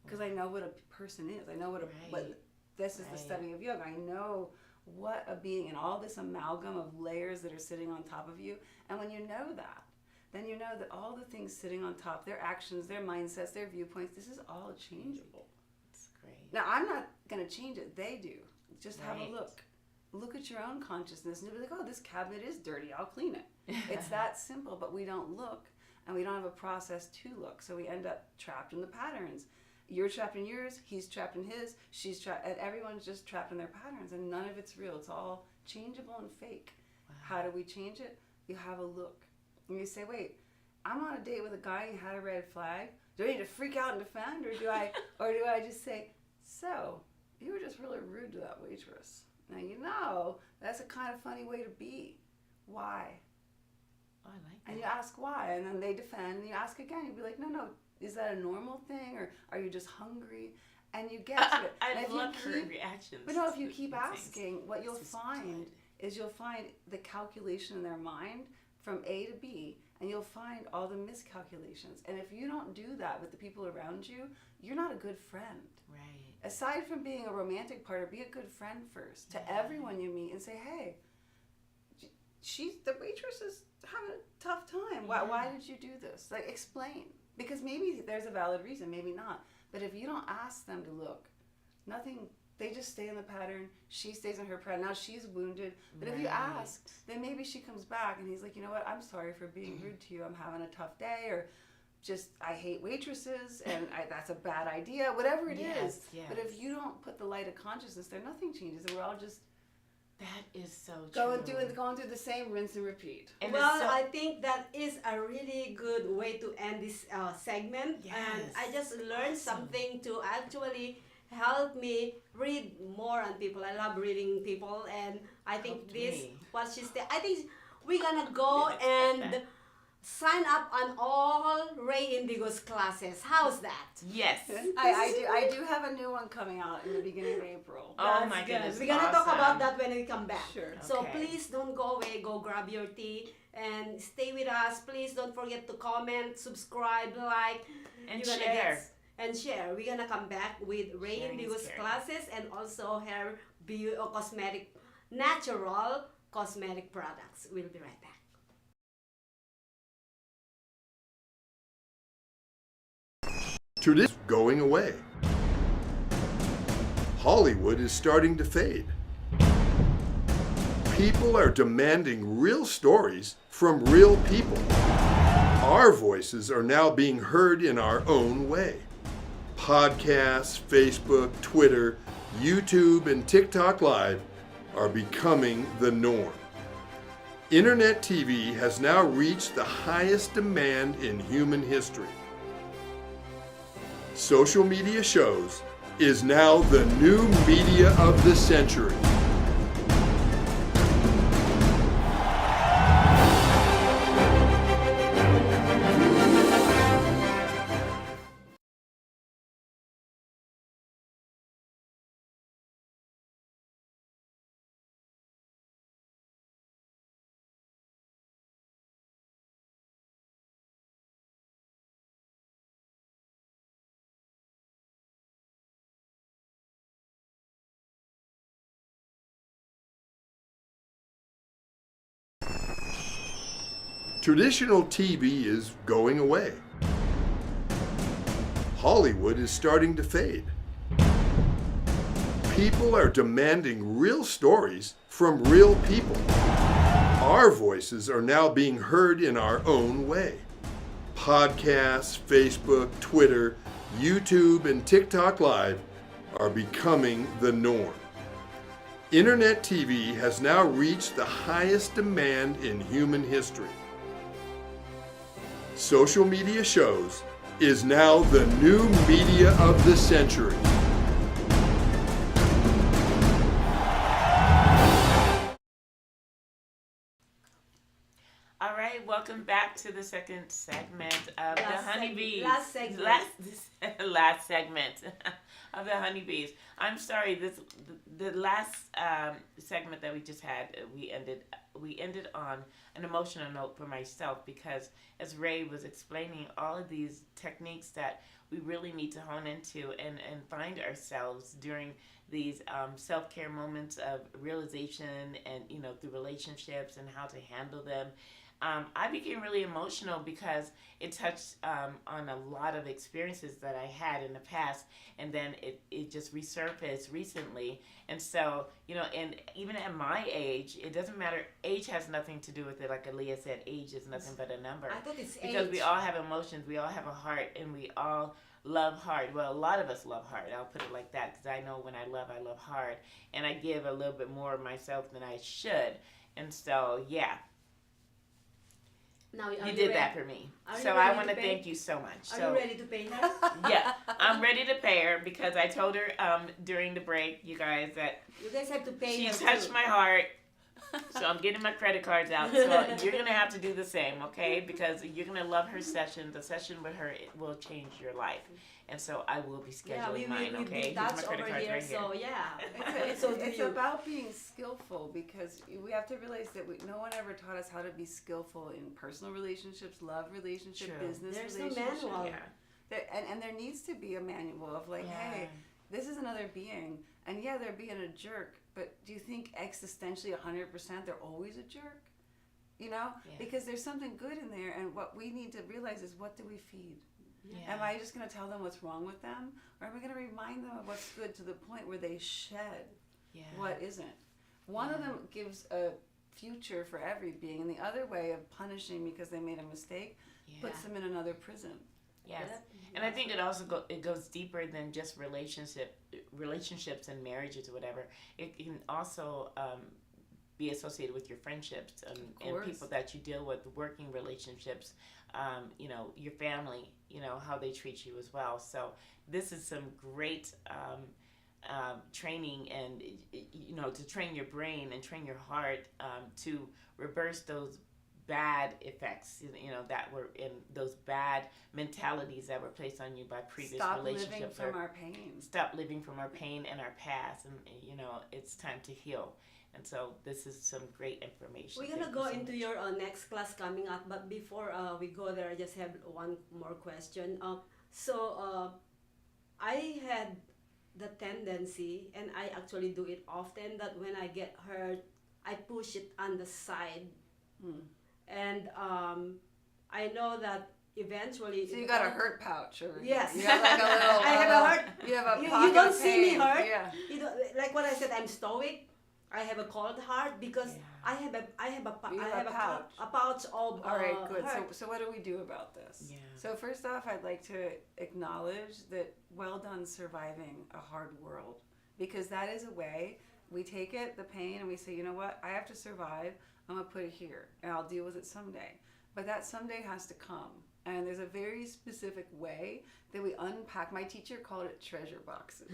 Because I know what a person is. I know what Right. this is the Right. study of yoga. I know what a being and all this amalgam of layers that are sitting on top of you. And when you know that, then you know that all the things sitting on top, their actions, their mindsets, their viewpoints, this is all changeable. It's great. Now, I'm not going to change it. They do. Just have a Right. look. Look at your own consciousness and you'll be like, oh, this cabinet is dirty. I'll clean it. It's that simple, but we don't look, and we don't have a process to look. So we end up trapped in the patterns. You're trapped in yours, he's trapped in his, she's trapped, and everyone's just trapped in their patterns, and none of it's real. It's all changeable and fake. Wow. How do we change it? You have a look. And you say, wait, I'm on a date with a guy who had a red flag. Do I need to freak out and defend, or do I just say, so, you were just really rude to that waitress. Now you know that's a kind of funny way to be. Why? Oh, I like that. And you ask why, and then they defend, and you ask again. You'd be like, no, is that a normal thing, or are you just hungry? And you get to it. And I if you love her keep- reactions. But no, if you to keep things. asking, what you'll This is find good. is you'll find the calculation in their mind from A to B, and you'll find all the miscalculations. And if you don't do that with the people around you, you're not a good friend. Right. Aside from being a romantic partner, be a good friend first to everyone you meet and say, hey, the waitress is having a tough time. Why did you do this? Like, explain. Because maybe there's a valid reason, maybe not. But if you don't ask them to look, nothing, they just stay in the pattern. She stays in her pattern. Now she's wounded. But if you Right. ask, then maybe she comes back and he's like, you know what, I'm sorry for being rude to you. I'm having a tough day, or just, I hate waitresses, and that's a bad idea, whatever it is. Yes, But if you don't put the light of consciousness there, nothing changes. And we're all just That is so going true. through the same rinse and repeat. And Well, it's so, I think that is a really good way to end this segment. And Yes. I just learned Awesome. something to actually help me read more on people. I love reading people, and I think Helped this, me. what she's I think we're gonna go Didn't expect and that. sign up on all Ray Indigo's classes. How's that? yes. I do have a new one coming out in the beginning of April. Oh That's my good. goodness, We're gonna talk awesome. about that when we come back. Sure. So Okay. please don't go away. Go grab your tea and stay with us. Please don't forget to comment, subscribe, like, And You're gonna share. get- and share. We're gonna come back with Ray Sharing is Indigo's caring. classes and also her natural cosmetic products. We'll be right back. Tradition going away. Hollywood is starting to fade. People are demanding real stories from real people. Our voices are now being heard in our own way. Podcasts, Facebook, Twitter, YouTube, and TikTok Live are becoming the norm. Internet TV has now reached the highest demand in human history. Social media shows is now the new media of the century. Traditional TV is going away. Hollywood is starting to fade. People are demanding real stories from real people. Our voices are now being heard in our own way. Podcasts, Facebook, Twitter, YouTube, and TikTok Live are becoming the norm. Internet TV has now reached the highest demand in human history. Social media shows is now the new media of the century. All right, welcome back to the second segment of the Honeybees. Last segment. Last segment of the Honeybees. I'm sorry, the last segment that we just had, we ended on an emotional note for myself, because as Ray was explaining all of these techniques that we really need to hone into and find ourselves during these self-care moments of realization and, through relationships and how to handle them. I became really emotional because it touched on a lot of experiences that I had in the past, and then it just resurfaced recently. And so, and even at my age, it doesn't matter. Age has nothing to do with it. Like Aaliyah said, age is nothing but a number. I thought it's because age. we all have emotions, we all have a heart, and we all love hard. Well, a lot of us love hard. I'll put it like that, because I know when I love hard, and I give a little bit more of myself than I should. And so, yeah. Now, You did that for me. Are you So I ready want to to pay? thank you so much. Are So you ready to pay her? yeah, I'm ready to pay her, because I told her during the break, you guys, that You guys have to pay she her touched too. my heart. So I'm getting my credit cards out. So you're going to have to do the same, okay? Because you're going to love her session. The session with her, it will change your life. And so I will be scheduling mine, okay? We Here's my touch credit over cards here, right here. so yeah. It's about being skillful, because we have to realize that no one ever taught us how to be skillful in personal relationships, love relationships, True. business There's no relationships. manual. Yeah. And there needs to be a manual of like, Yeah. hey, this is another being, and yeah, they're being a jerk, but do you think existentially 100% they're always a jerk? Yeah. Because there's something good in there, and what we need to realize is, what do we feed? Yeah. Am I just going to tell them what's wrong with them, or am I going to remind them of what's good to the point where they shed what isn't? One of them gives a future for every being, and the other way of punishing because they made a mistake puts them in another prison. Yes, and I think it also goes deeper than just relationships and marriages or whatever. It can also be associated with your friendships and people that you deal with, working relationships, your family, how they treat you as well. So this is some great training, and to train your brain and train your heart to reverse those bad effects, that were in those bad mentalities that were placed on you by previous relationships. Stop living from our pain. Stop living from our pain and our past, and it's time to heal. And so this is some great information. We're gonna go into your next class coming up, but before we go there, I just have one more question. I had the tendency, and I actually do it often, that when I get hurt, I push it on the side. And I know that eventually. So you got a hurt pouch over here. Yes. You have like a little. I have a hurt. You have a You pocket don't of see me pain. hurt. Yeah. You know, like what I said, I'm stoic. I have a cold heart because Yeah. I have You have a pouch. a pouch of All right, good. hurt. So what do we do about this? Yeah. So first off, I'd like to acknowledge that well done surviving a hard world, because that is a way we take it, the pain, and we say, you know what, I have to survive. I'm gonna put it here, and I'll deal with it someday. But that someday has to come, and there's a very specific way that we unpack. My teacher called it treasure boxes.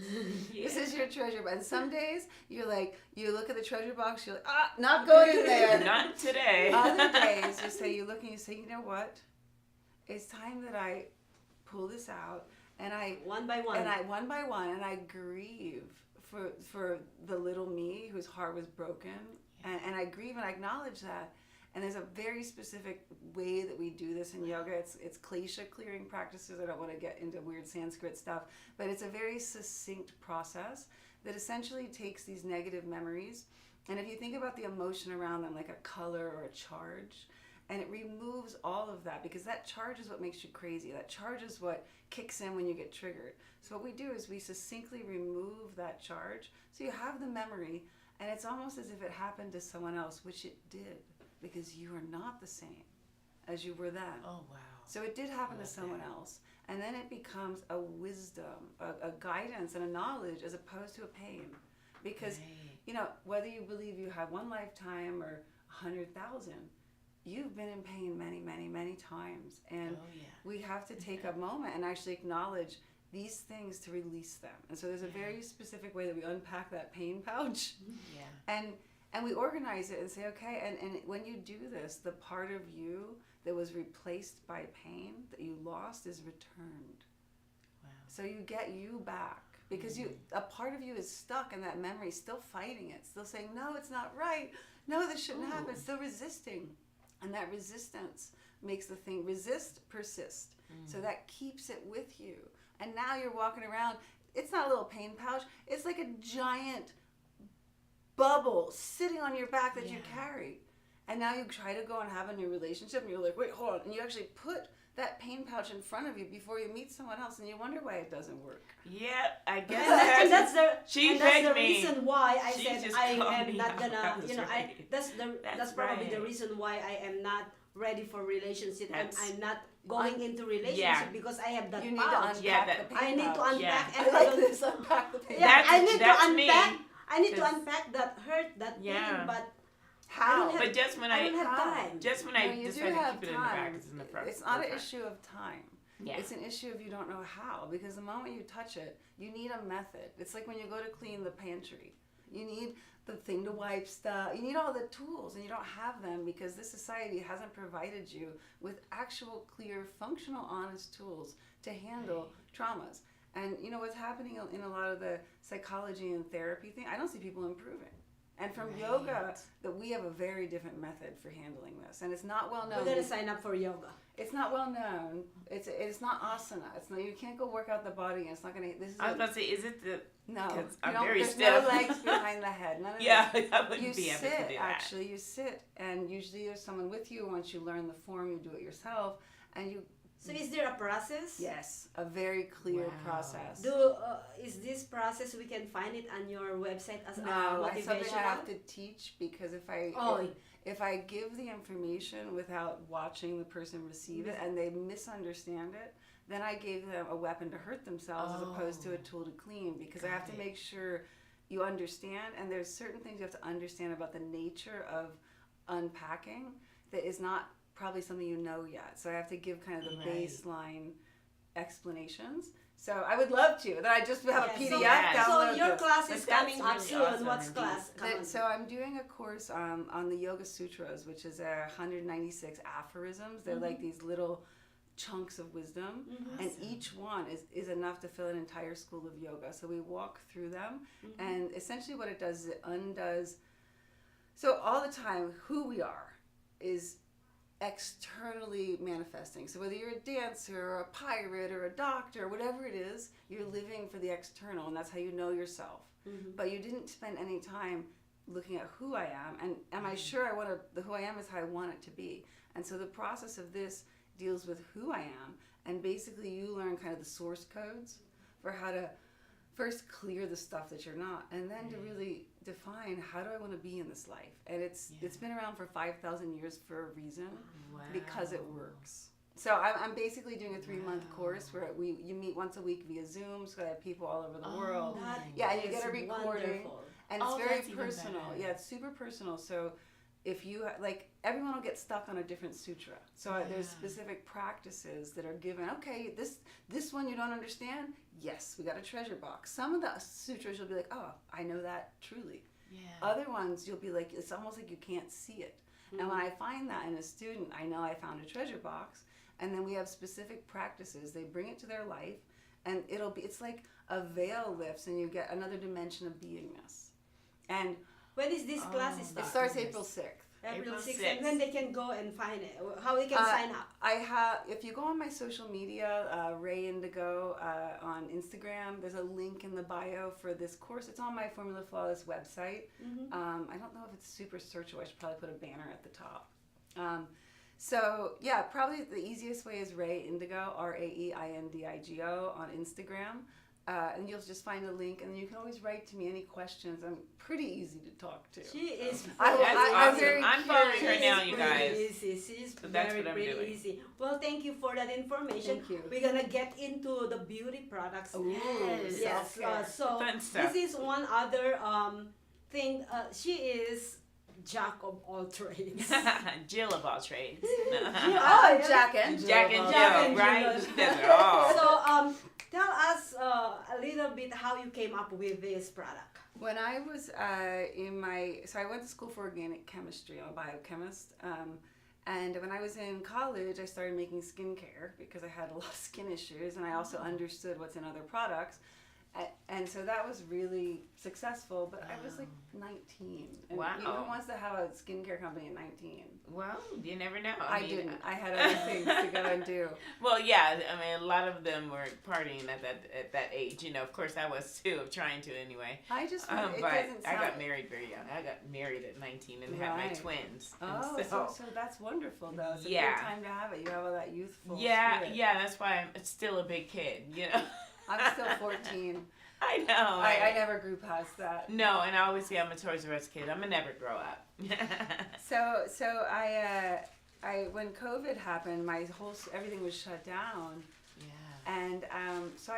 This is your treasure box. And some days you're like, you look at the treasure box, you're like, not going in there. Not today. Other days, you say, you look and you say, you know what? It's time that I pull this out, and I One by one. one by one, and I grieve for the little me whose heart was broken, and I grieve and I acknowledge that. And there's a very specific way that we do this in yoga. It's klesha clearing practices. I don't want to get into weird Sanskrit stuff, but it's a very succinct process that essentially takes these negative memories, and if you think about the emotion around them, like a color or a charge, and it removes all of that, because that charge is what makes you crazy. That charge is what kicks in when you get triggered. So what we do is we succinctly remove that charge, so you have the memory, and it's almost as if it happened to someone else, which it did, because you are not the same as you were then. Oh, wow. So it did happen to someone else. And then it becomes a wisdom, a guidance, and a knowledge, as opposed to a pain. Because, Right. you know, whether you believe you have one lifetime or 100,000, you've been in pain many, many, many times. And Oh, yeah. we have to take a moment and actually acknowledge these things to release them. And so there's a very specific way that we unpack that pain pouch. Yeah. And we organize it and say, okay, and when you do this, the part of you that was replaced by pain, that you lost, is returned. Wow. So you get you back, because a part of you is stuck in that memory, still fighting it, still saying, no, it's not right. No, this shouldn't happen. Still resisting. And that resistance makes the thing persist. So that keeps it with you. And now you're walking around, it's not a little pain pouch, it's like a giant bubble sitting on your back that you carry. And now you try to go and have a new relationship, and you're like, wait, hold on. And you actually put that pain pouch in front of you before you meet someone else, and you wonder why it doesn't work. Yeah, I guess and that's the she and that's begged the me. reason why I She said just I called am me not out. gonna, That's you know, right. that's probably the right. reason why I am not ready for relationship. That's- I'm not going into relationship Yeah. because I have that You need pouch. to unpack Yeah, that- the pain I need to pouch. unpack I and like this, unpack the pain Yeah, pouch. I need to That's unpack. me. I need to 'Cause- unpack that hurt, that Yeah. pain, but How? don't have- But just when I don't have How? time. just when No, I you do decided to have keep it in the back, time. it's in the front. It's not an forefront. issue of time. Yeah. It's an issue of you don't know how, because the moment you touch it, you need a method. It's like when you go to clean the pantry. You need the thing to wipe stuff. You need all the tools, and you don't have them because this society hasn't provided you with actual, clear, functional, honest tools to handle traumas. And you know what's happening in a lot of the psychology and therapy thing? I don't see people improving. And from yoga, that we have a very different method for handling this, and it's not well known. we're gonna sign up for yoga. It's not well known. It's not asana. It's not. You can't go work out the body, and it's not gonna. This is I was about to say, is it the? no. 'cause You I'm don't- very there's stiff. no legs behind the head. None of Yeah, this. I wouldn't You be able sit to do that. actually. You sit, and usually there's someone with you. Once you learn the form, you do it yourself, and you. So is there a process? Yes, a very clear Wow. process. Is this process we can find it on your website as No, it's something I motivational? have to teach, because if I give the information without watching the person receive it and they misunderstand it, then I gave them a weapon to hurt themselves as opposed to a tool to clean, because I have to make sure you understand, and there's certain things you have to understand about the nature of unpacking that is not probably something you know yet. So I have to give kind of the Right. baseline explanations. So I would love to. Then I just have a Yeah, PDF. so, Yeah. so download your this. class But is that's coming up really soon. awesome What's indeed. class coming? So I'm doing a course on the Yoga Sutras, which is 196 aphorisms. They're like these little chunks of wisdom, and each one is enough to fill an entire school of yoga. So we walk through them, and essentially what it does is it undoes. So all the time, who we are is externally manifesting. So whether you're a dancer or a pirate or a doctor, whatever it is, you're living for the external, and that's how you know yourself. But you didn't spend any time looking at who I am, and am I sure I want to, the who I am is how I want it to be. And so the process of this deals with who I am, and basically you learn kind of the source codes for how to first clear the stuff that you're not, and then to really define how do I want to be in this life. And it's been around for 5,000 years for a reason, because it works. So I'm basically doing a 3-month course where you meet once a week via Zoom, so I have people all over the world. Yeah, and you get a recording, wonderful. and it's very personal. Yeah, it's super personal. So if you everyone will get stuck on a different sutra. So there's specific practices that are given. Okay, this one you don't understand. Yes, we got a treasure box. Some of the sutras you'll be like, oh, I know that truly. Yeah. Other ones you'll be like, it's almost like you can't see it. And when I find that in a student, I know I found a treasure box. And then we have specific practices. They bring it to their life, and it's like a veil lifts, and you get another dimension of beingness. And When is this class it start? starts April 6th. April 6th. 6th. And when they can go and find it, how they can sign up. I have, if you go on my social media, Ray Indigo on Instagram, there's a link in the bio for this course. It's on my Formula Flawless website. I don't know if it's super searchable. I should probably put a banner at the top. So yeah, probably the easiest way is Ray Indigo, RAEINDIGO on Instagram. And you'll just find a link, and you can always write to me any questions. I'm pretty easy to talk to. She is I'm very I'm following her curious. now, you guys. Easy. She's So that's what I'm pretty doing. easy. Well, thank you for that information. Thank you. We're gonna get into the beauty products. Ooh, Yes. self-care. So Fun stuff. this is one other thing. She is jack of all trades. Jill of all trades. Oh, Jack and Jill. Jack and Jack Jill, and right? Jill. She does it all. So tell us a little bit how you came up with this product. When I was so I went to school for organic chemistry. I'm a biochemist. And when I was in college, I started making skincare because I had a lot of skin issues, and I also understood what's in other products. And so that was really successful, but I was like 19. And Wow. who wants to have a skincare company at 19? Well, you never know. I didn't. I had other things to go and do. Well, yeah. I mean, a lot of them were partying at that age. You know, of course, I was too, trying to anyway. I just, it But doesn't I sound... got married very young. I got married at 19 and had my Right. twins. Oh, And so that's wonderful, though. It's a Yeah. good time to have it. You have all that youthful yeah, spirit. yeah. That's why I'm still a big kid. You know. I'm still 14. I know. I never grew past that. No, and I always say I'm a Toys R Us kid. I'm gonna never grow up. So I when COVID happened, everything was shut down, Yeah. and so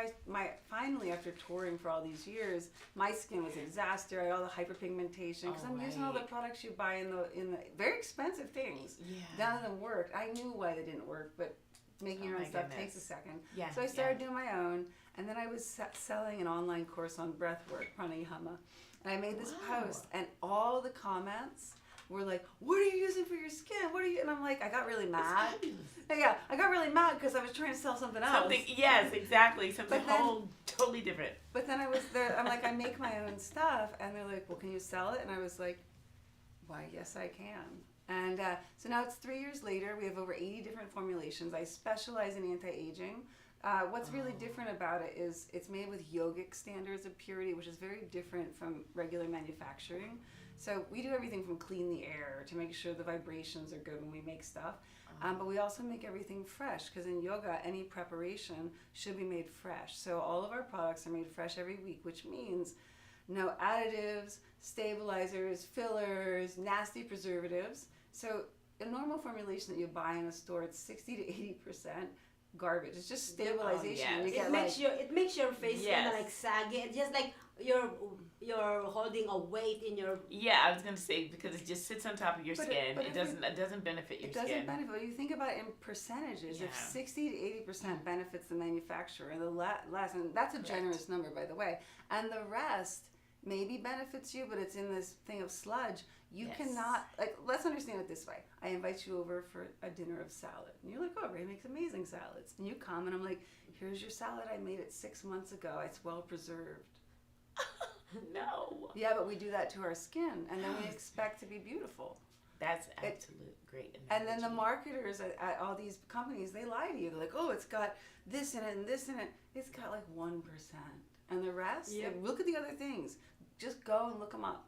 finally after touring for all these years, my skin was a disaster. I had all the hyperpigmentation because I'm using all the right. products you buy in the very expensive things. Yeah. None of them worked. I knew why they didn't work, but making your Oh own my stuff goodness. takes a second. Yeah. So I started doing my own, and then I was selling an online course on breathwork, pranayama. And I made this post, and all the comments were like, "What are you using for your skin? What are you?" And I'm like, I got really mad. Yeah, I got really mad because I was trying to sell something else. Something. Yes, exactly. Something But then- totally different. But then I was there. I'm like, I make my own stuff, and they're like, "Well, can you sell it?" And I was like, "Why, yes, I can." And so now it's 3 years later. We have over 80 different formulations. I specialize in anti-aging. What's really different about it is it's made with yogic standards of purity, which is very different from regular manufacturing. So we do everything from clean the air to make sure the vibrations are good when we make stuff. But we also make everything fresh because in yoga, any preparation should be made fresh. So all of our products are made fresh every week, which means no additives, stabilizers, fillers, nasty preservatives. So a normal formulation that you buy in a store, it's 60 to 80% garbage. It's just stabilization. yes. And you It get makes makes your face Yes. kind of like saggy, and just like you're holding a weight in your. Yeah, I was gonna say because it just sits on top of your But skin. if It doesn't benefit your it doesn't skin. benefit. You think about it in percentages. If Yeah. 60 to 80% benefits the manufacturer, and the last, and that's a Correct. generous number, by the way, and the rest maybe benefits you, but it's in this thing of sludge. You Yes. cannot, like, let's understand it this way. I invite you over for a dinner of salad. And you're like, oh, Ray makes amazing salads. And you come and I'm like, here's your salad. I made it 6 months ago. It's well preserved. No. Yeah, but we do that to our skin. And then we expect to be beautiful. That's absolute great. And then the analogy. marketers at all these companies, they lie to you. They're like, oh, it's got this in it and this in it. It's got like 1%. And the rest, Yep. like, look at the other things. Just go and look them up.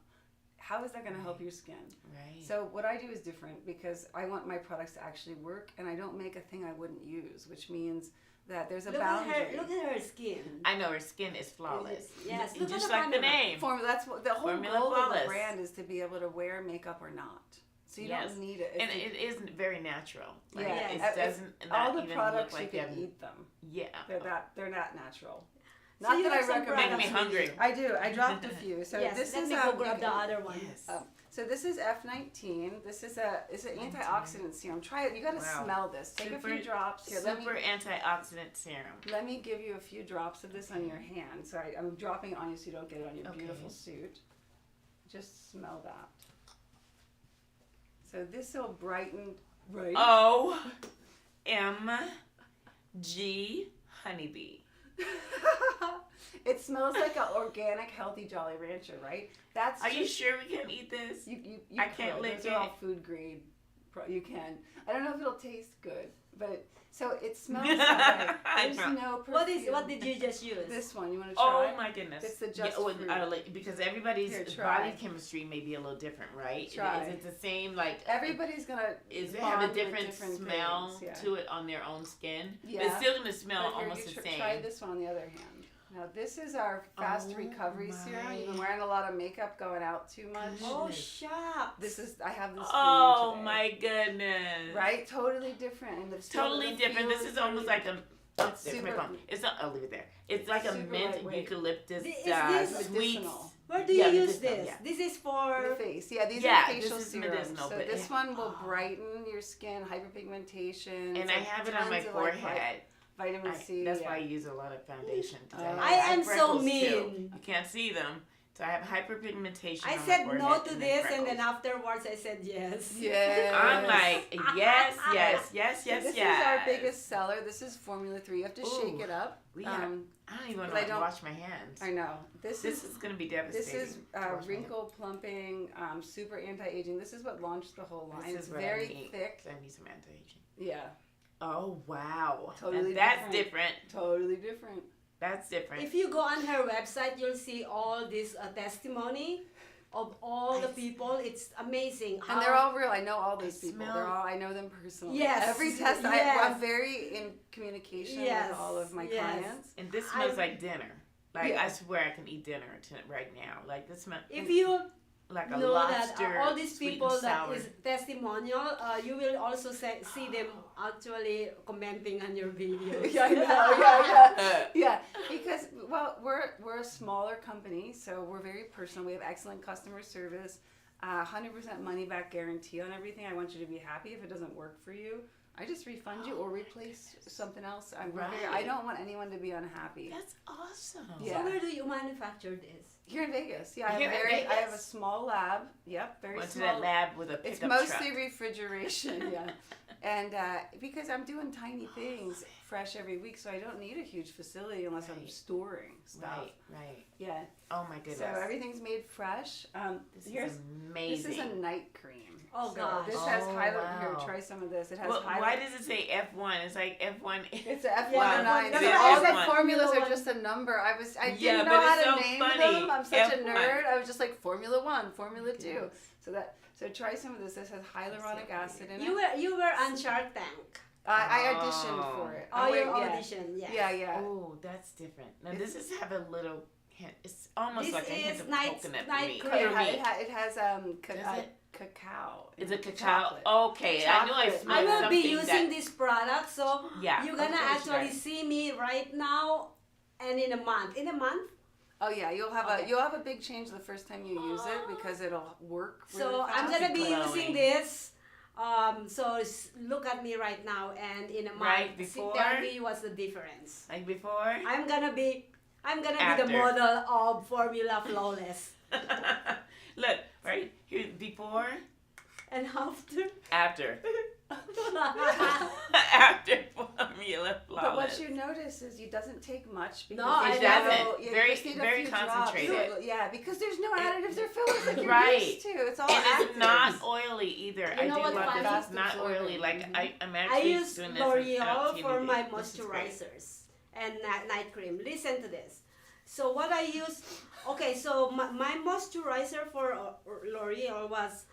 how is that going to help your skin? Right. So what I do is different because I want my products to actually work, and I don't make a thing I wouldn't use, which means that there's a boundary. Look at her skin. I know her skin is flawless. Yes, look just at like the formula. name. That's what the whole Formula goal of Flawless. the brand is, to be able to wear makeup or not. So you Yes. don't need it. And it isn't very natural. Like, Yeah. it Yes. doesn't all not the even products look like you you can have. eat them. Yeah. They're not natural. So Not you that I have some recommend. Making me products with hungry. you. I do. I dropped a few. So Yes, this let is me go grab the other one. Yes. So this is F19. This is it's an antioxidant serum. Try it. You got to Wow. smell this. Take a few drops. Here, Super antioxidant serum. let me give you a few drops of this on your hand. So I'm dropping it on you so you don't get it on your beautiful suit. Just smell that. So this will brighten. Right. OMG honeybee. It smells like an organic, healthy Jolly Rancher, right? That's. Are you sure we can eat this? You I can't could. lick Those are all it. food grade. You can. I don't know if it'll taste good, but so it smells like there's no perfume. What did you just use? This one, you want to try? Oh my goodness! It's the Just well, Fruit. because everybody's Here, try. body chemistry may be a little different, right? Try. Is it the same? Like Everybody's gonna. is it bond have a with different smell things, yeah. to it on their own skin? But Yeah. it's still gonna smell But here, almost you the same. Try this one on the other hand. Now this is our fast Oh recovery serum. You've been my. wearing a lot of makeup, going out too much. Oh, shucks. I have this. Oh for you today. my goodness! Right, totally different. And Totally different. This is almost like a. It's There's my super- phone. It's not. I'll leave it there. It's like a Super mint lightweight. eucalyptus Is this sweet. medicinal? Where do Yeah, you use medicinal, this? yeah. This is the for. face. Yeah, these Yeah, are facial this is serums. medicinal, So but this it- one will brighten your skin, hyperpigmentation. And It's I like have it on my tons of, like, forehead. vitamin C. That's yeah. why I use a lot of foundation. 'Cause Oh. I have am so freckles, too. mean. You can't see them. So I have hyperpigmentation. I on said my no forehead to and this, and freckles. then afterwards I said yes. Yes. I'm like, yes, yes, yes, So yes, this yes. is our biggest seller. This is Formula 3. You have to shake Ooh. it up. We have, I don't even know I how to don't- wash my hands. I know. This This is is going to be this devastating. is to wash my hands. wrinkle plumping, super anti-aging. This is what launched the whole line. This It's is what very I need. thick. 'Cause I need some anti-aging. Yeah, Oh, wow. Totally Now that's different. totally different. That's different. If you go on her website, you'll see all this testimony of all the people. It's amazing. And they're all real. I know all these people. smell- I know them personally. Yes, Every test, yes. I'm very in communication Yes, with all of my yes. clients. And this smells I- like dinner. Like, Yeah. I swear I can eat dinner right now. Like, this smells If you like a know lobster. that all these sweet people and that sour. is testimonial, you will also see them actually commenting on your videos. Yeah, I know. Yeah. Yeah, because we're a smaller company, so we're very personal. We have excellent customer service, 100% money back guarantee on everything. I want you to be happy. If it doesn't work for you, I just refund you or replace something else. I Right. don't want anyone to be unhappy. That's awesome. Yeah. So where do you manufacture this? Here in Vegas, yeah, Here in I have a Vegas? small lab. Yep, very Went to small. that lab with a pickup It's mostly truck. refrigeration, yeah. And because I'm doing tiny things fresh every week, so I don't need a huge facility unless I'm Right. storing stuff. Right. Yeah. Oh my goodness. So everything's made fresh. This Here's is amazing. this is a night cream. Oh, So gosh. This has Oh, highlight. Here, wow. try some of this. It has Well, highlight. why does it say F1? It's like F1. It's a F109. Yeah, So that's all the F1. formulas are Formula just a number. I Yeah, didn't know but how it's to so name funny. them. I'm such a F1. nerd. I was just like Formula 1, Formula 2. Goodness. So try some of this. This has hyaluronic acid in it. You were on Shark Tank. I auditioned for it. Oh, your yeah. audition, yes. Yeah. Oh, that's different. Now It's- this is have a little hint. It's almost This like a hint is of night- coconut night for me. cream. For It, me. it has Does it? cacao. It's a cacao. Chocolate. Okay, I know I Chocolate. smell I will something be using that, this product, so Yeah, you're gonna of course you actually are. see me right now and in a month. In a month? Oh yeah, you'll have Okay. a big change the first time you use it because it'll work. Really So I'm fast. gonna be Glowing. using this. So look at me right now, and in a month, Right before? tell me what's the difference. like before. I'm gonna be the After. model of Formula Flawless. Look, right here before, And after? after, after Formula But Flawless. what you notice is it doesn't take much. Because No, I you doesn't. know- you Very- just need a very few drops. concentrated. Yeah, because there's no additives or fillers like you're Right. used to. It's all And active. it's not oily either. I do know what love that funny? it's not oily. Like I'm I actually use doing this. without L'Oreal for TNT. my This is great. moisturizers and night cream. Listen to this. So what I use, okay, so my moisturizer for L'Oreal was,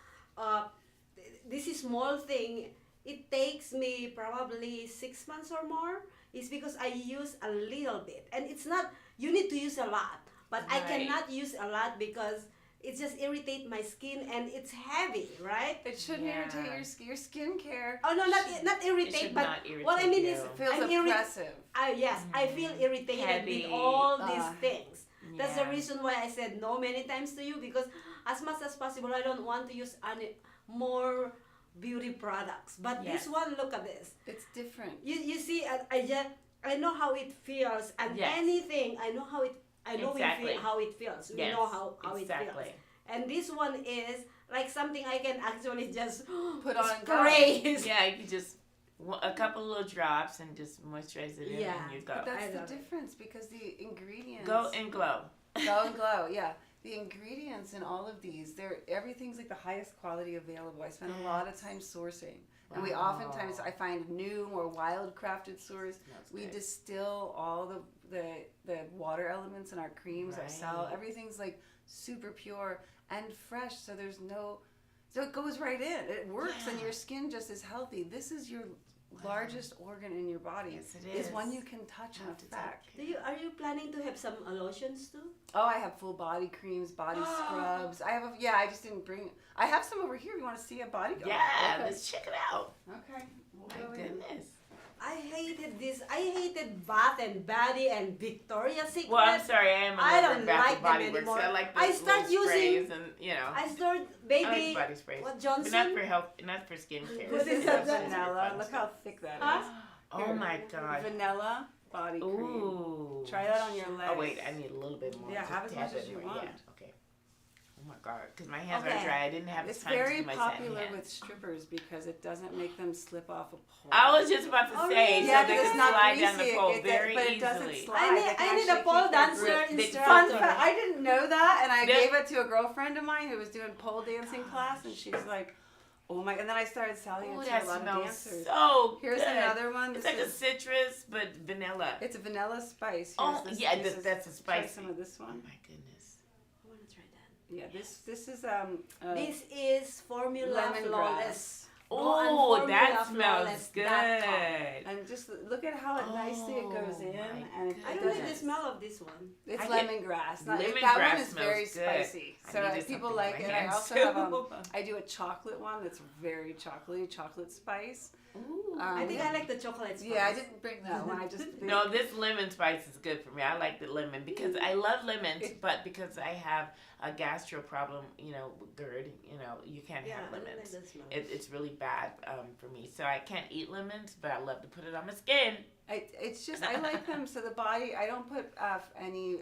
this is small thing. It takes me probably 6 months or more. It's because I use a little bit, and it's not. You need to use a lot, but I Right. cannot use a lot because it just irritates my skin and it's heavy, right? It shouldn't Yeah. irritate your skincare. Oh no, not It irritate, should but not irritate what I mean you. is It feels I'm oppressive. yes, I feel irritated Heavy. with all these Ah. things. That's the Yeah. reason why I said no many times to you, because as much as possible I don't want to use any more beauty products. But Yes. this one, look at this. It's different. You see, I know how it feels, and Yes. anything I know how it. I know Exactly. how it feels. We Yes, know how it exactly. feels. And this one is like something I can actually just Put on and go. spray. Yeah, you can just a couple little drops and just moisturize it in Yeah. and you go. But that's I the love it. difference because the ingredients Go and glow. Go and glow, yeah. The ingredients in all of these, everything's like the highest quality available. I spend a lot of time sourcing. And we oftentimes, I find new or wild crafted source. That's We good. distill all the water elements in our creams ourselves. Right. Everything's like super pure and fresh, so there's no, so it goes right in. It works and Yeah. your skin just is healthy. This is your largest organ in your body. Yes, it Is is. one you can touch and Have to affect. Are you planning to have some lotions too? Oh, I have full body creams, body scrubs. I have I just didn't bring. I have some over here. You want to see a body? Yeah, Okay. let's check it out. Okay. We'll My go in. goodness. I hated this. I hated Bath and Body and Victoria's Secret. Well, I'm sorry, I am a I little don't bit Bath like and Body them Works. anymore. I like the I start little sprays using- and you know. I started I baby. like body sprays. What, But Johnson? not for health, not for skincare. What This is is that? a That's vanilla. Look how thick that is. Huh? Oh Here. my god. Vanilla body cream. Ooh. Try that on your legs. Oh wait, I need a little bit more. Yeah, Just have as tap much it as you more. want. Yeah, okay. Oh my god, because my hands Okay. are dry. I didn't have It's time to very do my satin popular hands. with strippers because it doesn't make them slip off a pole. I was just about to Oh, say, really? so Yeah, they because can it's not slide down the greasy, pole it- very but it easily. doesn't slide. I need, They can I need a actually pole keep their dancer grip. Fun instructor. Fun fact, I didn't know that, and I The- gave it to a girlfriend of mine who was doing pole dancing class, and she's like, "Oh my!" And then I started selling Oh, it to that a lot of smells dancers. so Here's good. another one. It's This like a is citrus, but vanilla. it's a vanilla spice. Here's Oh, this, yeah, this is- that's a try spicy. some of this Oh one. my goodness. I want to try that. Yeah, this is This is Formula lemongrass. Flawless. Go Oh, on that smells good. formulaflawless.com. And just look at how nicely it goes Oh, in, my and it I don't goodness. like the smell of this one. It's I get- lemongrass. Not, that lemongrass one is very smells good. spicy. I So needed people something like on it. my I hands, also too. have I do a chocolate one that's very chocolatey, chocolate spice. Ooh. I think I like the chocolate spice. Yeah, I didn't bring that one. I just No, this lemon spice is good for me. I like the lemon because I love lemons, but because I have a gastro problem, with GERD, you can't Yeah, have I don't like lemons. that smell. It's really bad for me. So I can't eat lemons, but I love to put it on my skin. It's just I like them. So the body, I don't put any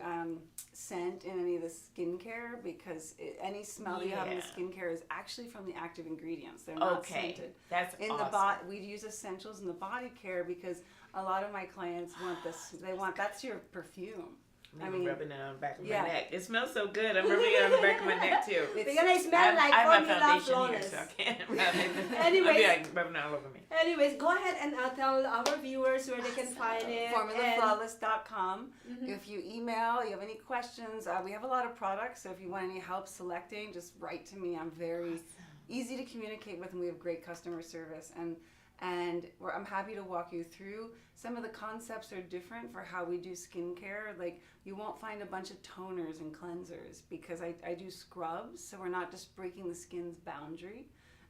scent in any of the skincare because any smell that you have in the Yeah. skincare is actually from the active ingredients. They're not Okay, scented. that's In awesome. the body, we use essentials in the body care because a lot of my clients want this. They want that's your perfume. I'm I mean, rubbing it on the back of yeah. my neck. It smells so good. I'm rubbing it on the back of my neck too. They're gonna smell like I have my Formula foundation Flawless. here, so I can't rub it. Anyways. I'll be like rubbing it all over me. Anyways, go ahead and tell our viewers where they can find it. Formulaflawless.com. Mhm. If you email, you have any questions, we have a lot of products. So if you want any help selecting, just write to me. I'm very easy to communicate with, and we have great customer service. And I'm happy to walk you through. Some of the concepts are different for how we do skincare. Like you won't find a bunch of toners and cleansers because I do scrubs, so we're not just breaking the skin's boundary.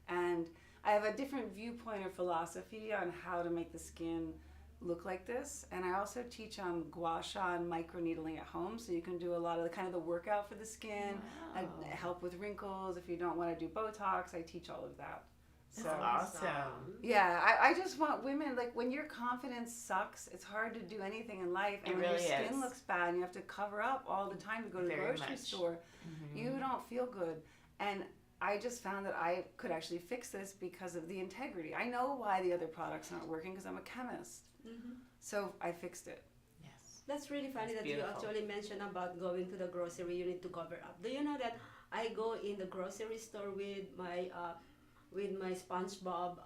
And I have a different viewpoint or philosophy on how to make the skin look like this. And I also teach on gua sha and microneedling at home, so you can do a lot of the workout for the skin, Wow. help with wrinkles. If you don't want to do Botox, I teach all of that. That's So awesome. yeah, I just want women, like when your confidence sucks, it's hard to do anything in life. And It when really your skin is. looks bad and you have to cover up all the time to go to the Very grocery much. store, you don't feel good. And I just found that I could actually fix this because of the integrity. I know why the other products aren't working because I'm a chemist. Mhm. So I fixed it. Yes. That's really funny That's that you beautiful. actually mentioned about going to the grocery. You need to cover up. Do you know that I go in the grocery store with my SpongeBob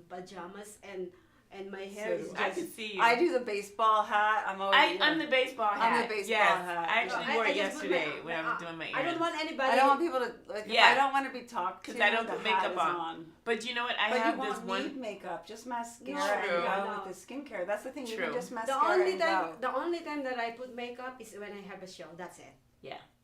pajamas, and and my hair is I just. can see you. I do the baseball hat. I'm always. I'm the baseball hat. I'm the baseball yes. hat. I actually wore it just put yesterday my- when I was doing my earrings. I don't want anybody. I don't want people to like. Yeah. I don't want to be talked to. 'Cause I don't the put makeup hat is on. But you know what? I But have you this won't one. need makeup, just mascara No, and True. go no. with the skincare. That's the thing. You True. can just The mascara only and time, go. the only time that I put makeup is when I have a show. That's it.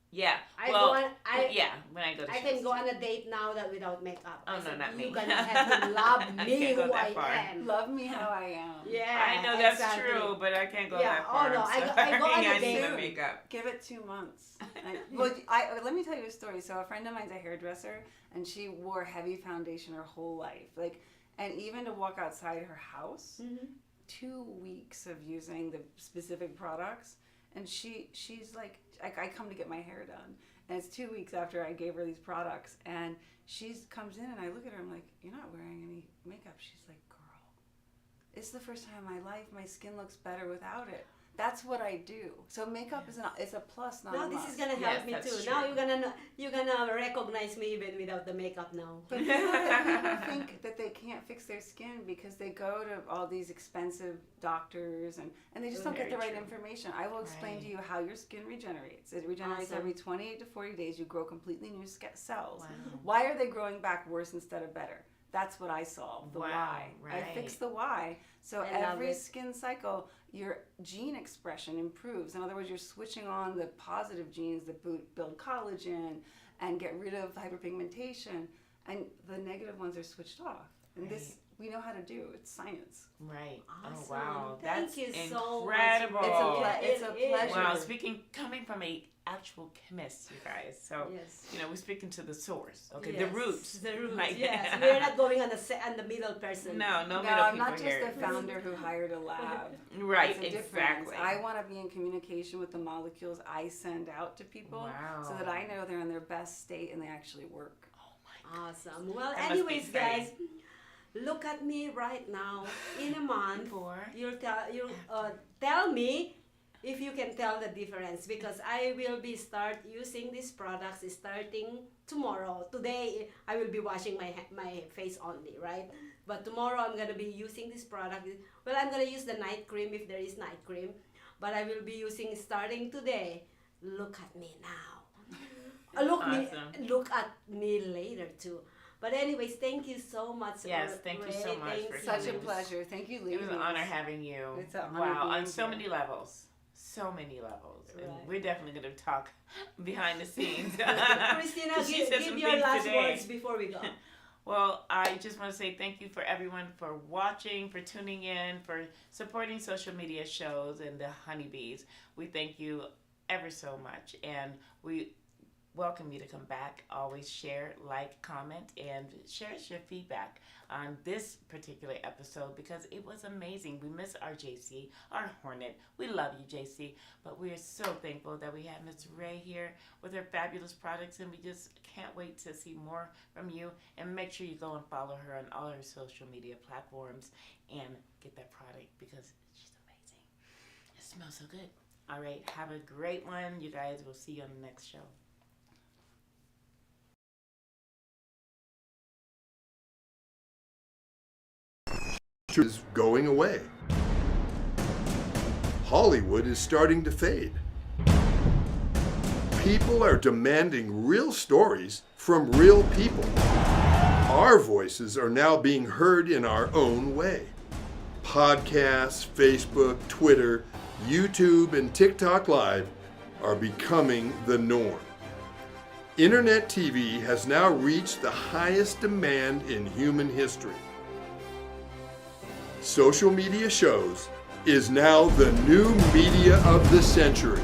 Yeah. I well, go on. yeah. When I go to I shows. can go on a date now that without makeup. Oh, I no, said, not me. You're gonna have to love I me can't go who that I far. am. Love me how I am. Yeah, I know that's exactly. true, but I can't go Yeah, that oh, far. no, I'm I go on sorry. a I need date. the makeup. Give it 2 months. Let me tell you a story. So a friend of mine's a hairdresser, and she wore heavy foundation her whole life. And even to walk outside her house, 2 weeks of using the specific products, and she's like, I come to get my hair done, and it's 2 weeks after I gave her these products, and she comes in, and I look at her, I'm like, you're not wearing any makeup. She's like, girl, it's the first time in my life my skin looks better without it. That's what I do. So makeup is it's a plus, not Now a this must. is gonna Yes, help me that's too. Now true. you're gonna recognize me even without the makeup now. But people think that they can't fix their skin because they go to all these expensive doctors and they just don't get the Very right true. information. I will explain to Right. you how your skin regenerates. It regenerates Awesome. every 28 to 40 days. You grow completely new cells. Wow. Why are they growing back worse instead of better? That's what I solve, the Wow, why. I right. fix the why. So I love every it. skin cycle, your gene expression improves. In other words, you're switching on the positive genes that build collagen and get rid of hyperpigmentation, and the negative ones are switched off. And this we know how to do. It's science. Right. Awesome. Oh wow. Thank That's you so much. incredible. It's a It is. pleasure. Wow, coming from a actual chemist, you guys. So Yes. we're speaking to the source. Okay, Yes, the roots. The roots. Like- Yes. We're not going on the middle person. No, No, middle I'm people not just here. the founder who hired a lab. Right, It's a difference. exactly. I want to be in communication with the molecules I send out to people Wow. so that I know they're in their best state and they actually work. Oh my God. Awesome. Well, That must be anyways, exciting. guys, look at me right now. In a month, Before. you'll tell me if you can tell the difference, because I will be start using these products starting tomorrow. Today I will be washing my face only, right? But tomorrow I'm gonna be using this product. Well, I'm gonna use the night cream if there is night cream, but I will be using starting today. Look at me now. Awesome. Look at me later too. But anyways, thank you so much. Yes, thank you so Ray. much Thank for you. Such a Yes. pleasure. Thank you, It ladies. was an honor having you. It's an honor wow, being on so here. many levels. So many levels. And Right. we're definitely going to talk behind the scenes. Christina, She give said some your things last today. words before we go. Well, I just want to say thank you for everyone for watching, for tuning in, for supporting social media shows and the Honeybees. We thank you ever so much, and we welcome you to come back. Always share, like, comment, and share us your feedback on this particular episode because it was amazing. We miss our JC, our Hornet. We love you, JC, but we are so thankful that we have Miss Ray here with her fabulous products, and we just can't wait to see more from you. And make sure you go and follow her on all her social media platforms and get that product because she's amazing. It smells so good. All right, have a great one. You guys, we'll see you on the next show. Is going away. Hollywood is starting to fade. People are demanding real stories from real people. Our voices are now being heard in our own way. Podcasts, Facebook, Twitter, YouTube, and TikTok Live are becoming the norm. Internet TV has now reached the highest demand in human history. Social media shows is now the new media of the century.